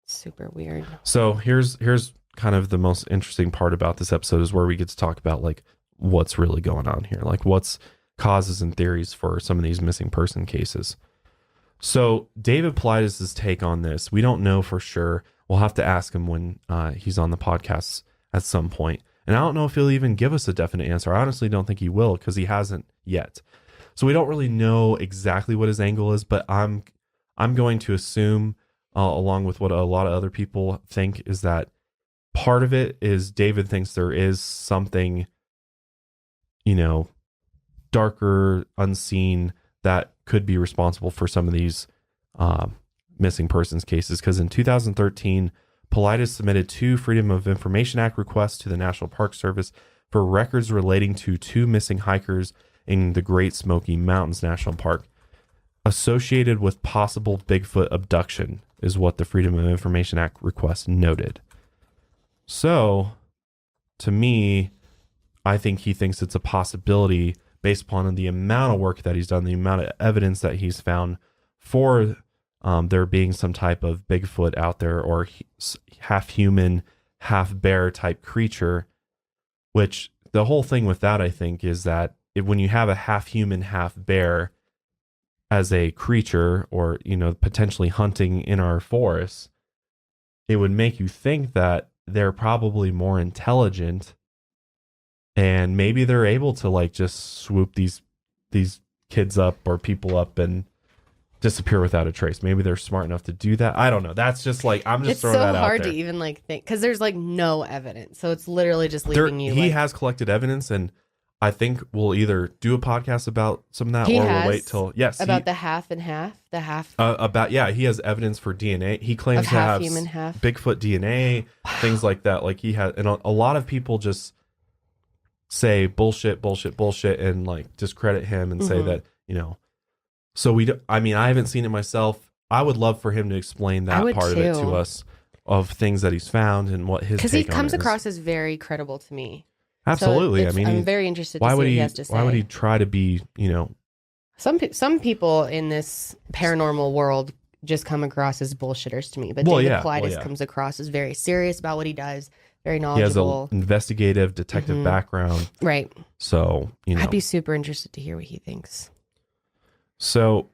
Super weird. So here's kind of the most interesting part about this episode is where we get to talk about what's really going on here, what's causes and theories for some of these missing person cases. So David Paulides' take on this, we don't know for sure. We'll have to ask him when he's on the podcast at some point. And I don't know if he'll even give us a definite answer. I honestly don't think he will because he hasn't yet. So we don't really know exactly what his angle is, but I'm going to assume, along with what a lot of other people think, is that part of it is David thinks there is something, darker, unseen, that could be responsible for some of these missing persons cases. Because in 2013, Paulides submitted 2 Freedom of Information Act requests to the National Park Service for records relating to 2 missing hikers in the Great Smoky Mountains National Park associated with possible Bigfoot abduction, is what the Freedom of Information Act request noted. So, to me, I think he thinks it's a possibility based upon the amount of work that he's done, the amount of evidence that he's found for there being some type of Bigfoot out there, or half human, half bear type creature, which the whole thing with that, I think, is that when you have a half human, half bear as a creature, or, you know, potentially hunting in our forests, it would make you think that they're probably more intelligent, and maybe they're able to like just swoop these kids up or people up and disappear without a trace. Maybe they're smart enough to do that. I don't know. That's just like, I'm just throwing that out there. It's so hard to even like think, because there's like no evidence, so it's literally just leaving you. He has collected evidence, and I think we'll either do a podcast about some of that, or we'll wait till the half and half, the half he has evidence for DNA. He claims to have human, half Bigfoot DNA, things like that. Like he has, and a lot of people just say bullshit, and like discredit him and say that, you know. So I haven't seen it myself. I would love for him to explain that part of it to us, of things that he's found and what his take on it is. Because he comes across as very credible to me. Absolutely. So I'm very interested to see what he has to say. Why would he try to be, you know? Some people in this paranormal world just come across as bullshitters to me. But David Paulides comes across as very serious about what he does, very knowledgeable. He has an investigative detective background. Right. So, you know. I'd be super interested to hear what he thinks. So,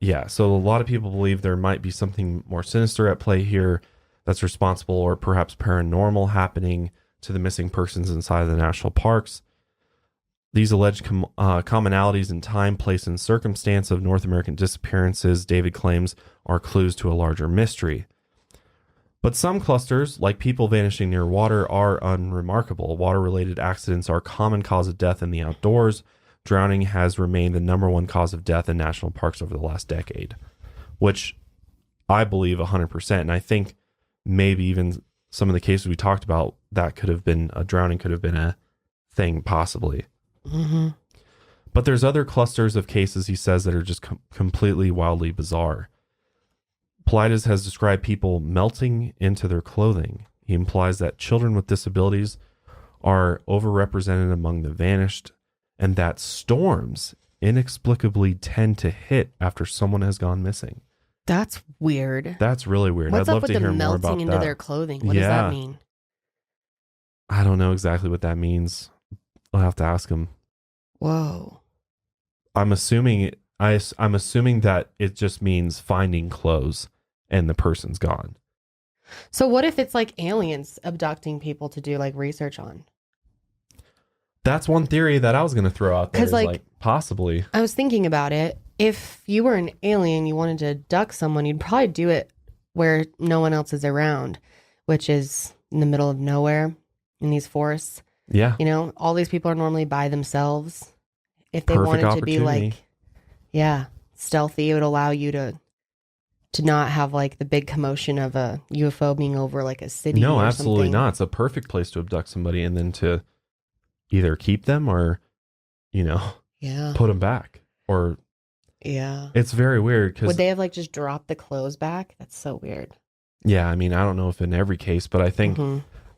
yeah. So a lot of people believe there might be something more sinister at play here that's responsible, or perhaps paranormal, happening to the missing persons inside of the national parks. These alleged commonalities in time, place, and circumstance of North American disappearances, David claims, are clues to a larger mystery. But some clusters, like people vanishing near water, are unremarkable. Water-related accidents are a common cause of death in the outdoors. Drowning has remained the #1 cause of death in national parks over the last decade, which I believe 100%. And I think maybe even some of the cases we talked about, that could have been a drowning, could have been a thing, possibly. Mm-hmm. But there's other clusters of cases, he says, that are just completely wildly bizarre. Paulides has described people melting into their clothing. He implies that children with disabilities are overrepresented among the vanished, and that storms inexplicably tend to hit after someone has gone missing. That's weird. That's really weird. What's I'd up love with to hear them more about melting into that. their clothing? What does that mean? I don't know exactly what that means. I'll have to ask him. Whoa. I'm assuming that it just means finding clothes and the person's gone. So what if it's like aliens abducting people to do like research on? That's one theory that I was going to throw out there. 'Cause, like, possibly. I was thinking about it. If you were an alien, you wanted to abduct someone, you'd probably do it where no one else is around, which is in the middle of nowhere in these forests. Yeah. You know, all these people are normally by themselves. If they wanted to be like, stealthy, it would allow you to not have like the big commotion of a UFO being over like a city. No, or absolutely something. not. It's a perfect place to abduct somebody and then to either keep them or, you know, put them back. Or it's very weird because would they have like just dropped the clothes back? That's so weird. Yeah, I mean, I don't know if in every case, but I think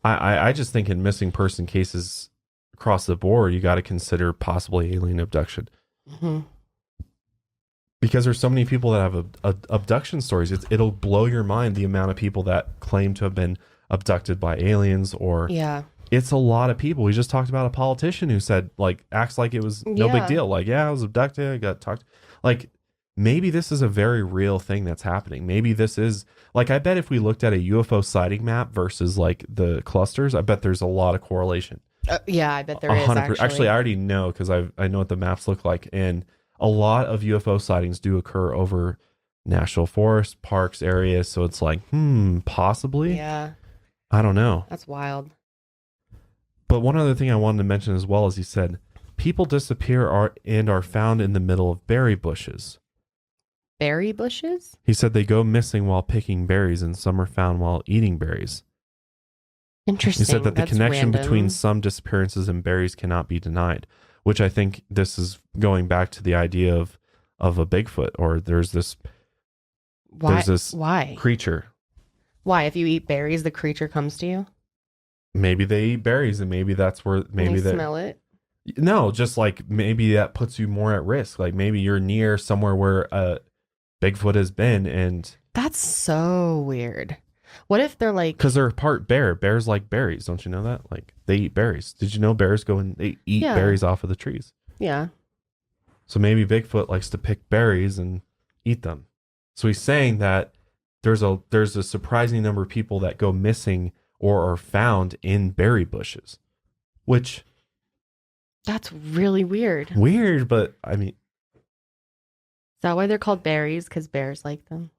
I just think in missing person cases across the board, you got to consider possibly alien abduction. Mm-hmm. Because there's so many people that have abduction stories. It'll blow your mind the amount of people that claim to have been abducted by aliens, or it's a lot of people. We just talked about a politician who said, like, acts like it was no big deal. Like, I was abducted, I got talked. Like, maybe this is a very real thing that's happening. Maybe this is, like, I bet if we looked at a UFO sighting map versus like the clusters, I bet there's a lot of correlation. I bet there is Actually, I already know because I know what the maps look like, and a lot of UFO sightings do occur over national forest, parks, areas. So it's like, possibly. Yeah. I don't know. That's wild. But one other thing I wanted to mention as well is he said people disappear and are found in the middle of berry bushes. Berry bushes? He said they go missing while picking berries and some are found while eating berries. Interesting. He said that the That's connection random. between some disappearances and berries cannot be denied, which I think this is going back to the idea of a Bigfoot, or there's this Why? creature. Why? If you eat berries, the creature comes to you? Maybe they eat berries and maybe that's where maybe they smell it. No, just like maybe that puts you more at risk. Like maybe you're near somewhere where Bigfoot has been, and that's so weird. What if they're like, because they're part bear. Bears like berries, don't you know that? Like they eat berries. Did you know bears go and they eat berries off of the trees? Yeah. So maybe Bigfoot likes to pick berries and eat them. So he's saying that there's a surprising number of people that go missing or are found in berry bushes, which that's really weird. Weird, but I mean, is that why they're called berries? Because bears like them.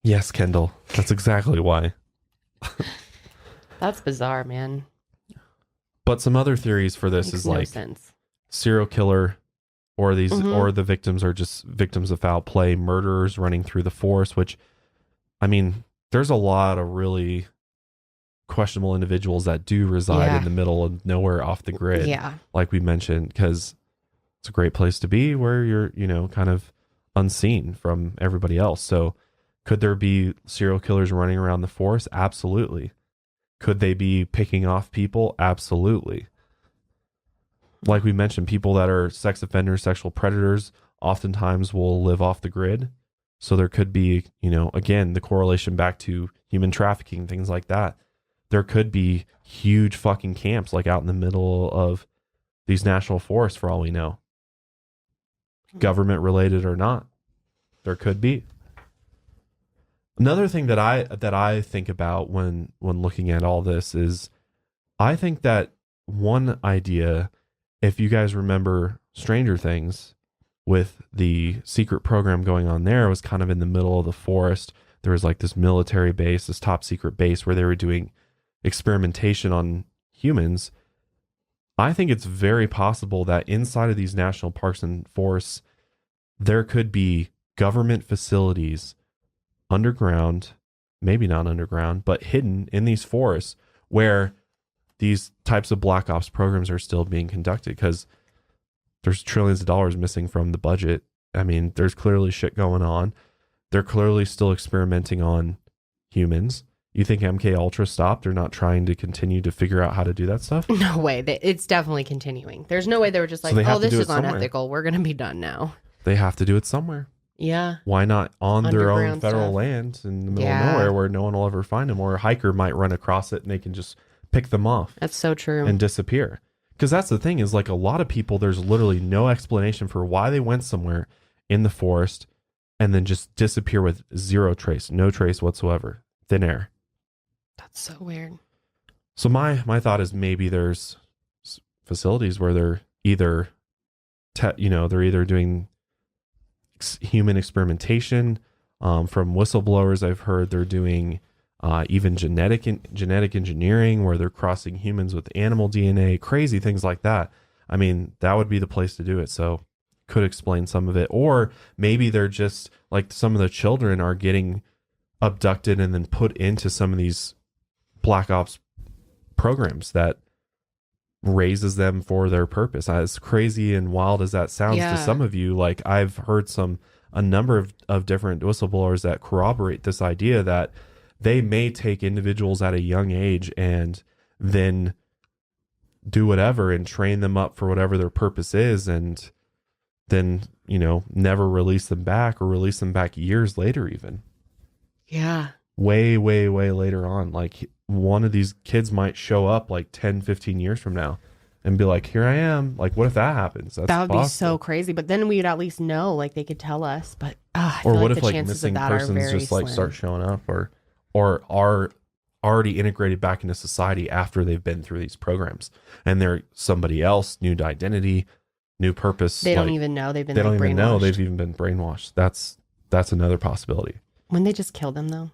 Yes, Kendall. That's exactly why. That's bizarre, man. But some other theories for this is like serial killer, or these, or the victims are just victims of foul play, murderers running through the forest. Which, I mean, there's a lot of really questionable individuals that do reside in the middle of nowhere, off the grid. Yeah, like we mentioned, because it's a great place to be where you're, kind of unseen from everybody else. So could there be serial killers running around the forest? Absolutely. Could they be picking off people? Absolutely. Like we mentioned, people that are sex offenders, sexual predators, oftentimes will live off the grid. So there could be, again, the correlation back to human trafficking, things like that. There could be huge fucking camps like out in the middle of these national forests for all we know. Government related or not. There could be. Another thing that I think about when looking at all this is, I think that one idea, if you guys remember Stranger Things, with the secret program going on there, was kind of in the middle of the forest. There was like this military base, this top secret base where they were doing experimentation on humans. I think it's very possible that inside of these national parks and forests, there could be government facilities underground, maybe not underground, but hidden in these forests where these types of black ops programs are still being conducted, because there's trillions of dollars missing from the budget. I mean, there's clearly shit going on. They're clearly still experimenting on humans. You think MK Ultra stopped? They're not trying to continue to figure out how to do that stuff? No way. It's definitely continuing. There's no way they were just like, oh, this is unethical. We're going to be done now. They have to do it somewhere. Yeah. Why not on their own federal stuff. land in the middle of nowhere where no one will ever find them, or a hiker might run across it and they can just pick them off. That's so true. And disappear. Because that's the thing, is like a lot of people, there's literally no explanation for why they went somewhere in the forest and then just disappear with zero trace, no trace whatsoever. Thin air. That's so weird. So my thought is maybe there's facilities where they're either, they're either doing human experimentation. From whistleblowers, I've heard they're doing even genetic engineering, where they're crossing humans with animal DNA, crazy things like that. I mean, that would be the place to do it. So could explain some of it. Or maybe they're just like, some of the children are getting abducted and then put into some of these black ops programs that raises them for their purpose. As crazy and wild as that sounds to some of you, like I've heard a number of different whistleblowers that corroborate this idea that they may take individuals at a young age and then do whatever and train them up for whatever their purpose is, and then, never release them back, or release them back years later even. Yeah. Way, way, way later on. Like one of these kids might show up like 10, 15 years from now and be like, here I am. Like, what if that happens? That would be so crazy. But then we'd at least know, like they could tell us. But I feel or what like if the like chances missing of that persons are very just like slim. start showing up, or are already integrated back into society after they've been through these programs, and they're somebody else, new identity, new purpose. They don't even know they've been. They don't even know brainwashed. they've even been brainwashed. That's another possibility. When they just kill them, though.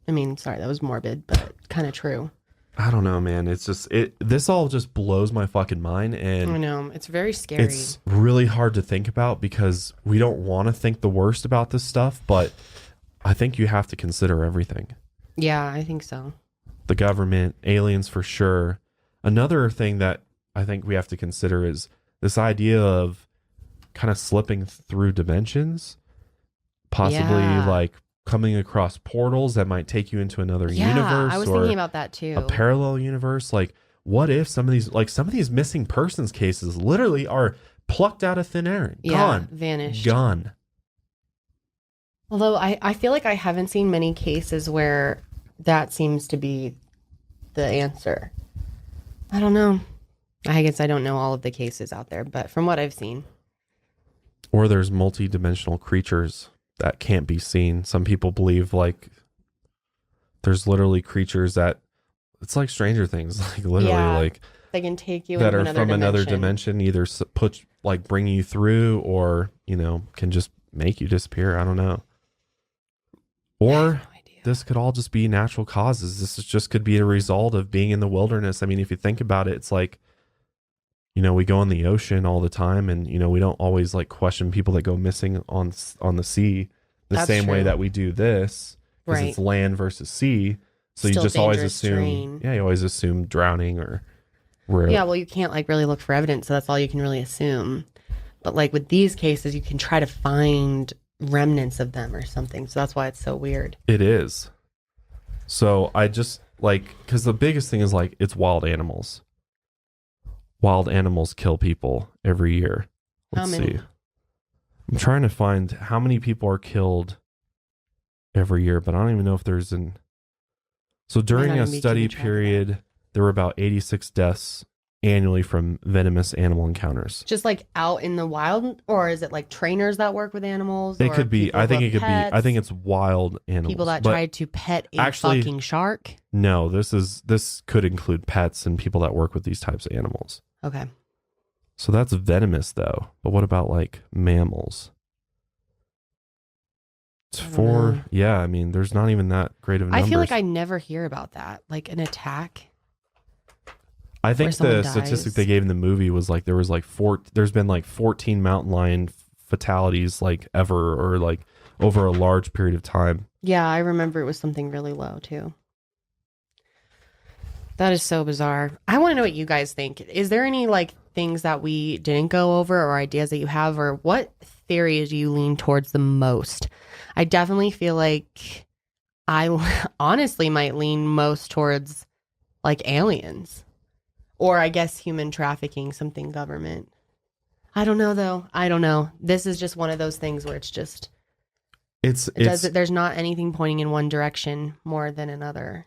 I mean, sorry, that was morbid, but kind of true. I don't know, man. It's just this all just blows my fucking mind, and I know it's very scary. It's really hard to think about because we don't want to think the worst about this stuff, but I think you have to consider everything. Yeah, I think so. The government, aliens for sure. Another thing that I think we have to consider is this idea of kind of slipping through dimensions, possibly like coming across portals that might take you into another universe. I was or thinking about that too. A parallel universe. Like, what if some of these missing persons cases literally are plucked out of thin air, gone, vanished, gone. Although I feel like I haven't seen many cases where that seems to be the answer. I don't know. I guess I don't know all of the cases out there, but from what I've seen. Or there's multi-dimensional creatures that can't be seen. Some people believe like there's literally creatures that it's like Stranger Things, like literally like they can take you that into are another from dimension. another dimension, either bring you through or, can just make you disappear. I don't know. Or this could all just be natural causes. Could be a result of being in the wilderness. I mean, if you think about it, it's like, we go in the ocean all the time and, we don't always like question people that go missing on the sea the same way that we do this because it's land versus sea. So you just always assume, you always assume drowning or yeah, well, you can't like really look for evidence. So that's all you can really assume. But like with these cases, you can try to find remnants of them or something. So that's why it's so weird. It is. So I just because the biggest thing is like, it's wild animals. Wild animals kill people every year. Let's see. I'm trying to find how many people are killed every year, but I don't even know if there's So during a study period, there were about 86 deaths annually from venomous animal encounters. Just like out in the wild, or is it like trainers that work with animals? It could be. I think it could be. I think it's wild animals. People that tried to pet a fucking shark. No, this could include pets and people that work with these types of animals. Okay. So that's venomous though. But what about like mammals? I mean, there's not even that great of numbers. I feel like I never hear about that. Like an attack. I think the statistic they gave in the movie was like there's been like 14 mountain lion fatalities like ever, or like over a large period of time. Yeah, I remember it was something really low too. That is so bizarre. I want to know what you guys think. Is there any like things that we didn't go over or ideas that you have, or what theories do you lean towards the most? I definitely feel like I honestly might lean most towards like aliens, or I guess human trafficking, something government. I don't know though. I don't know. This is just one of those things where it's just there's not anything pointing in one direction more than another.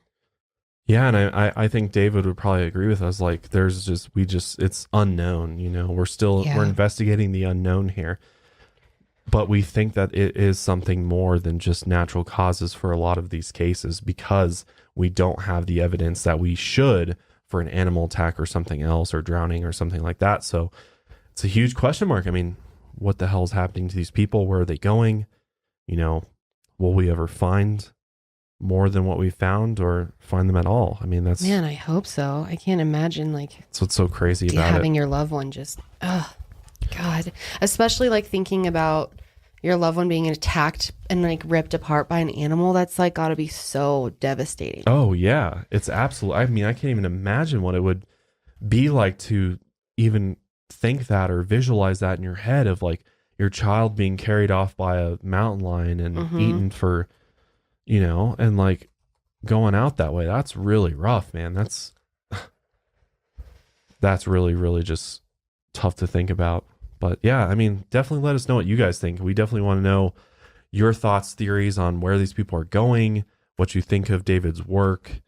Yeah, and I think David would probably agree with us. Like, it's unknown. We're investigating the unknown here, but we think that it is something more than just natural causes for a lot of these cases because we don't have the evidence that we should for an animal attack or something else, or drowning or something like that. So it's a huge question mark. I mean, what the hell is happening to these people? Where are they going? Will we ever find more than what we found, or find them at all? I mean, man, I hope so. I can't imagine that's what's so crazy about having your loved one just God, especially like thinking about your loved one being attacked and like ripped apart by an animal. That's like got to be so devastating. Oh yeah, it's absolutely. I mean, I can't even imagine what it would be like to even think that or visualize that in your head, of like your child being carried off by a mountain lion and eaten for, and like going out that way. That's really rough, man. That's really, really just tough to think about. But yeah, I mean, definitely let us know what you guys think. We definitely want to know your thoughts, theories on where these people are going, what you think of David's work.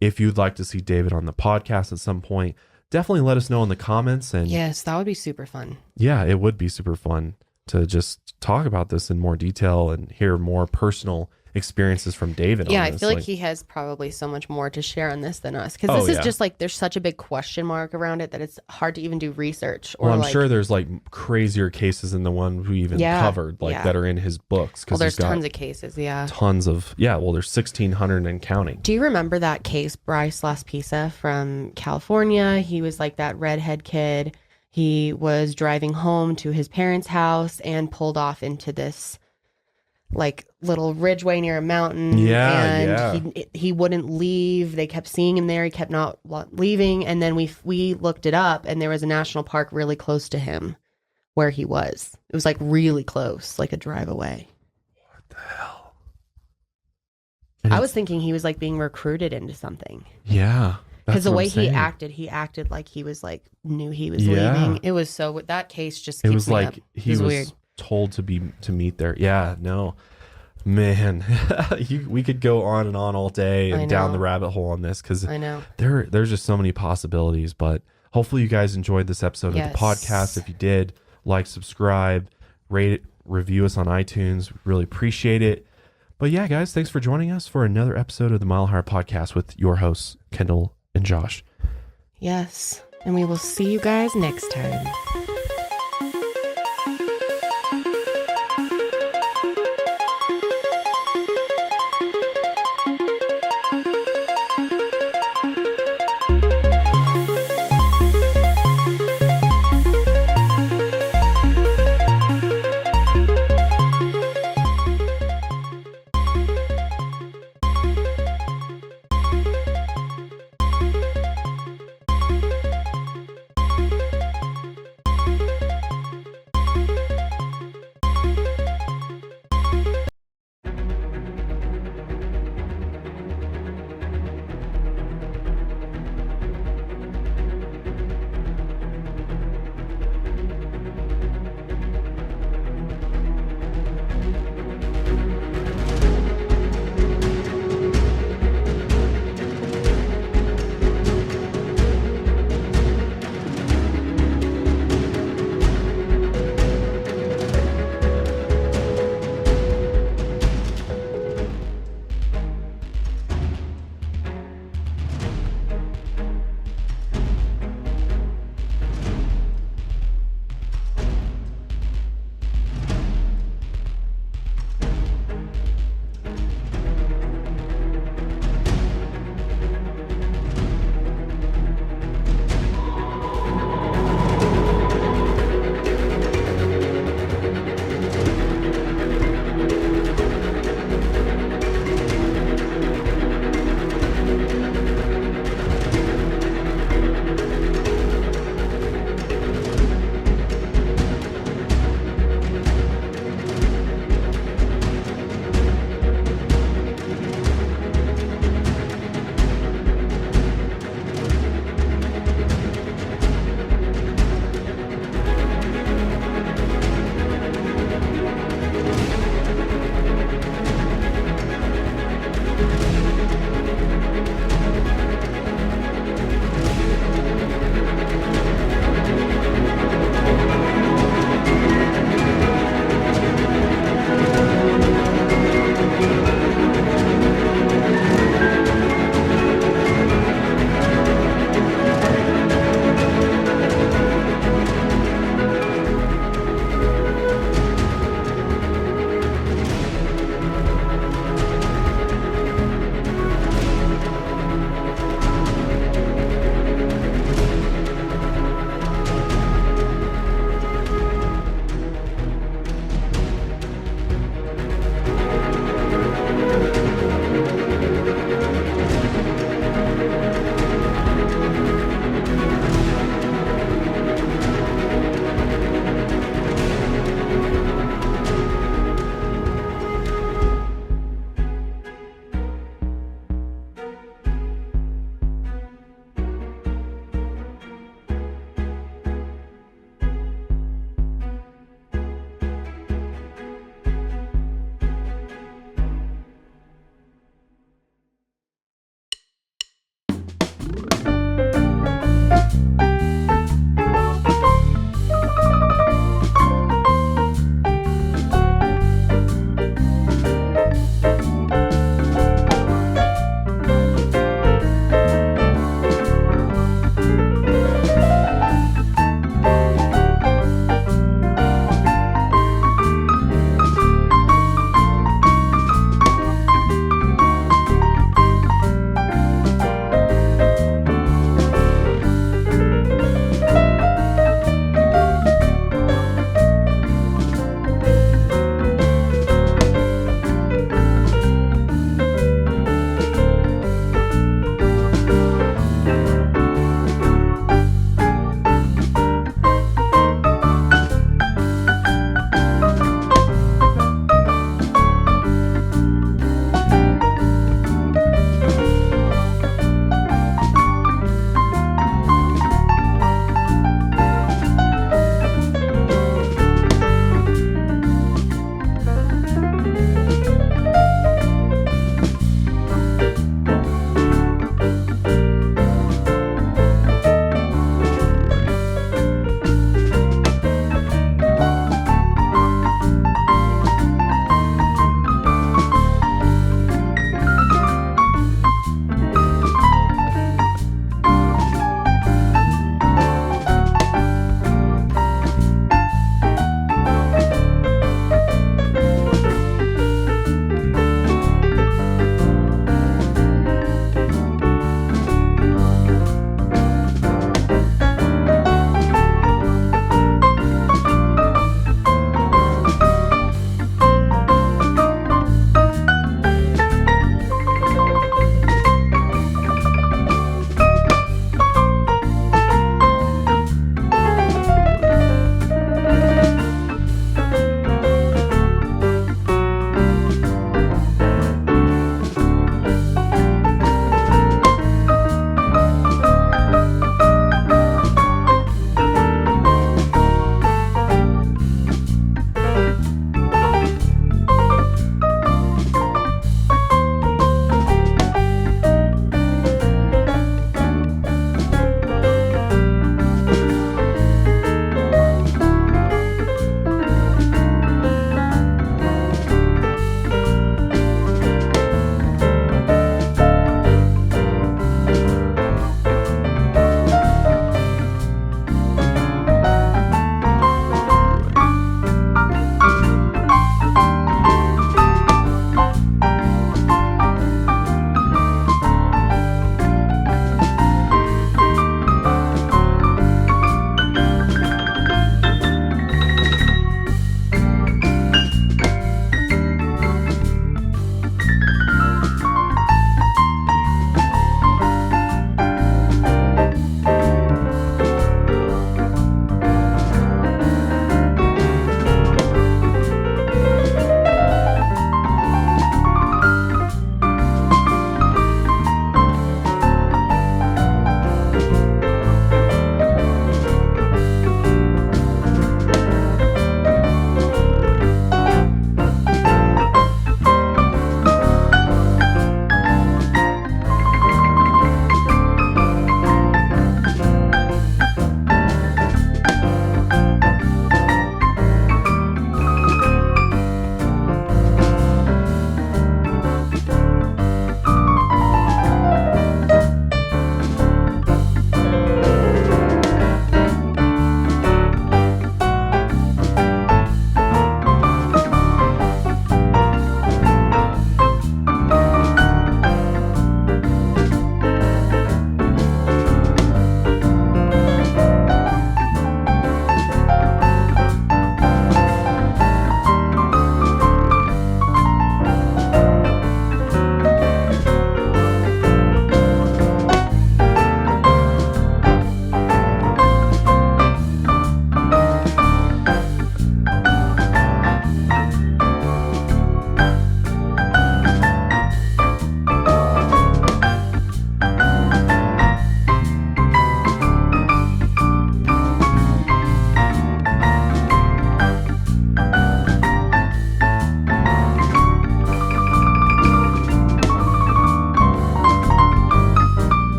If you'd like to see David on the podcast at some point, definitely let us know in the comments. And yes, that would be super fun. Yeah, it would be super fun to just talk about this in more detail and hear more personal experiences from David. Yeah, on I this. feel like he has probably so much more to share on this than us, because Oh, this yeah. is just like there's such a big question mark around it that it's hard to even do research. Or Well, I'm like, sure there's like crazier cases than the one we even covered, like that are in his books. Well, there's tons of cases. Yeah, tons of Well, there's 1,600 and counting. Do you remember that case, Bryce Laspisa from California? He was like that redhead kid. He was driving home to his parents' house and pulled off into this like little ridgeway near a mountain. And he wouldn't leave. They kept seeing him there. He kept not leaving. And then we looked it up, and there was a national park really close to him where he was. It was like really close, like a drive away. What the hell? I was thinking he was like being recruited into something. Yeah. Because the way he acted like he was like knew he was leaving. It was so that case just keeps it was me like up. he was weird. told to meet there. Yeah, no, man, we could go on and on all day and down the rabbit hole on this, because I know there's just so many possibilities. But hopefully you guys enjoyed this episode of the podcast. If you did, like, subscribe, rate it, review us on iTunes. Really appreciate it. But yeah, guys, thanks for joining us for another episode of the Mile Higher Podcast with your hosts, Kendall and Josh. Yes. And we will see you guys next time.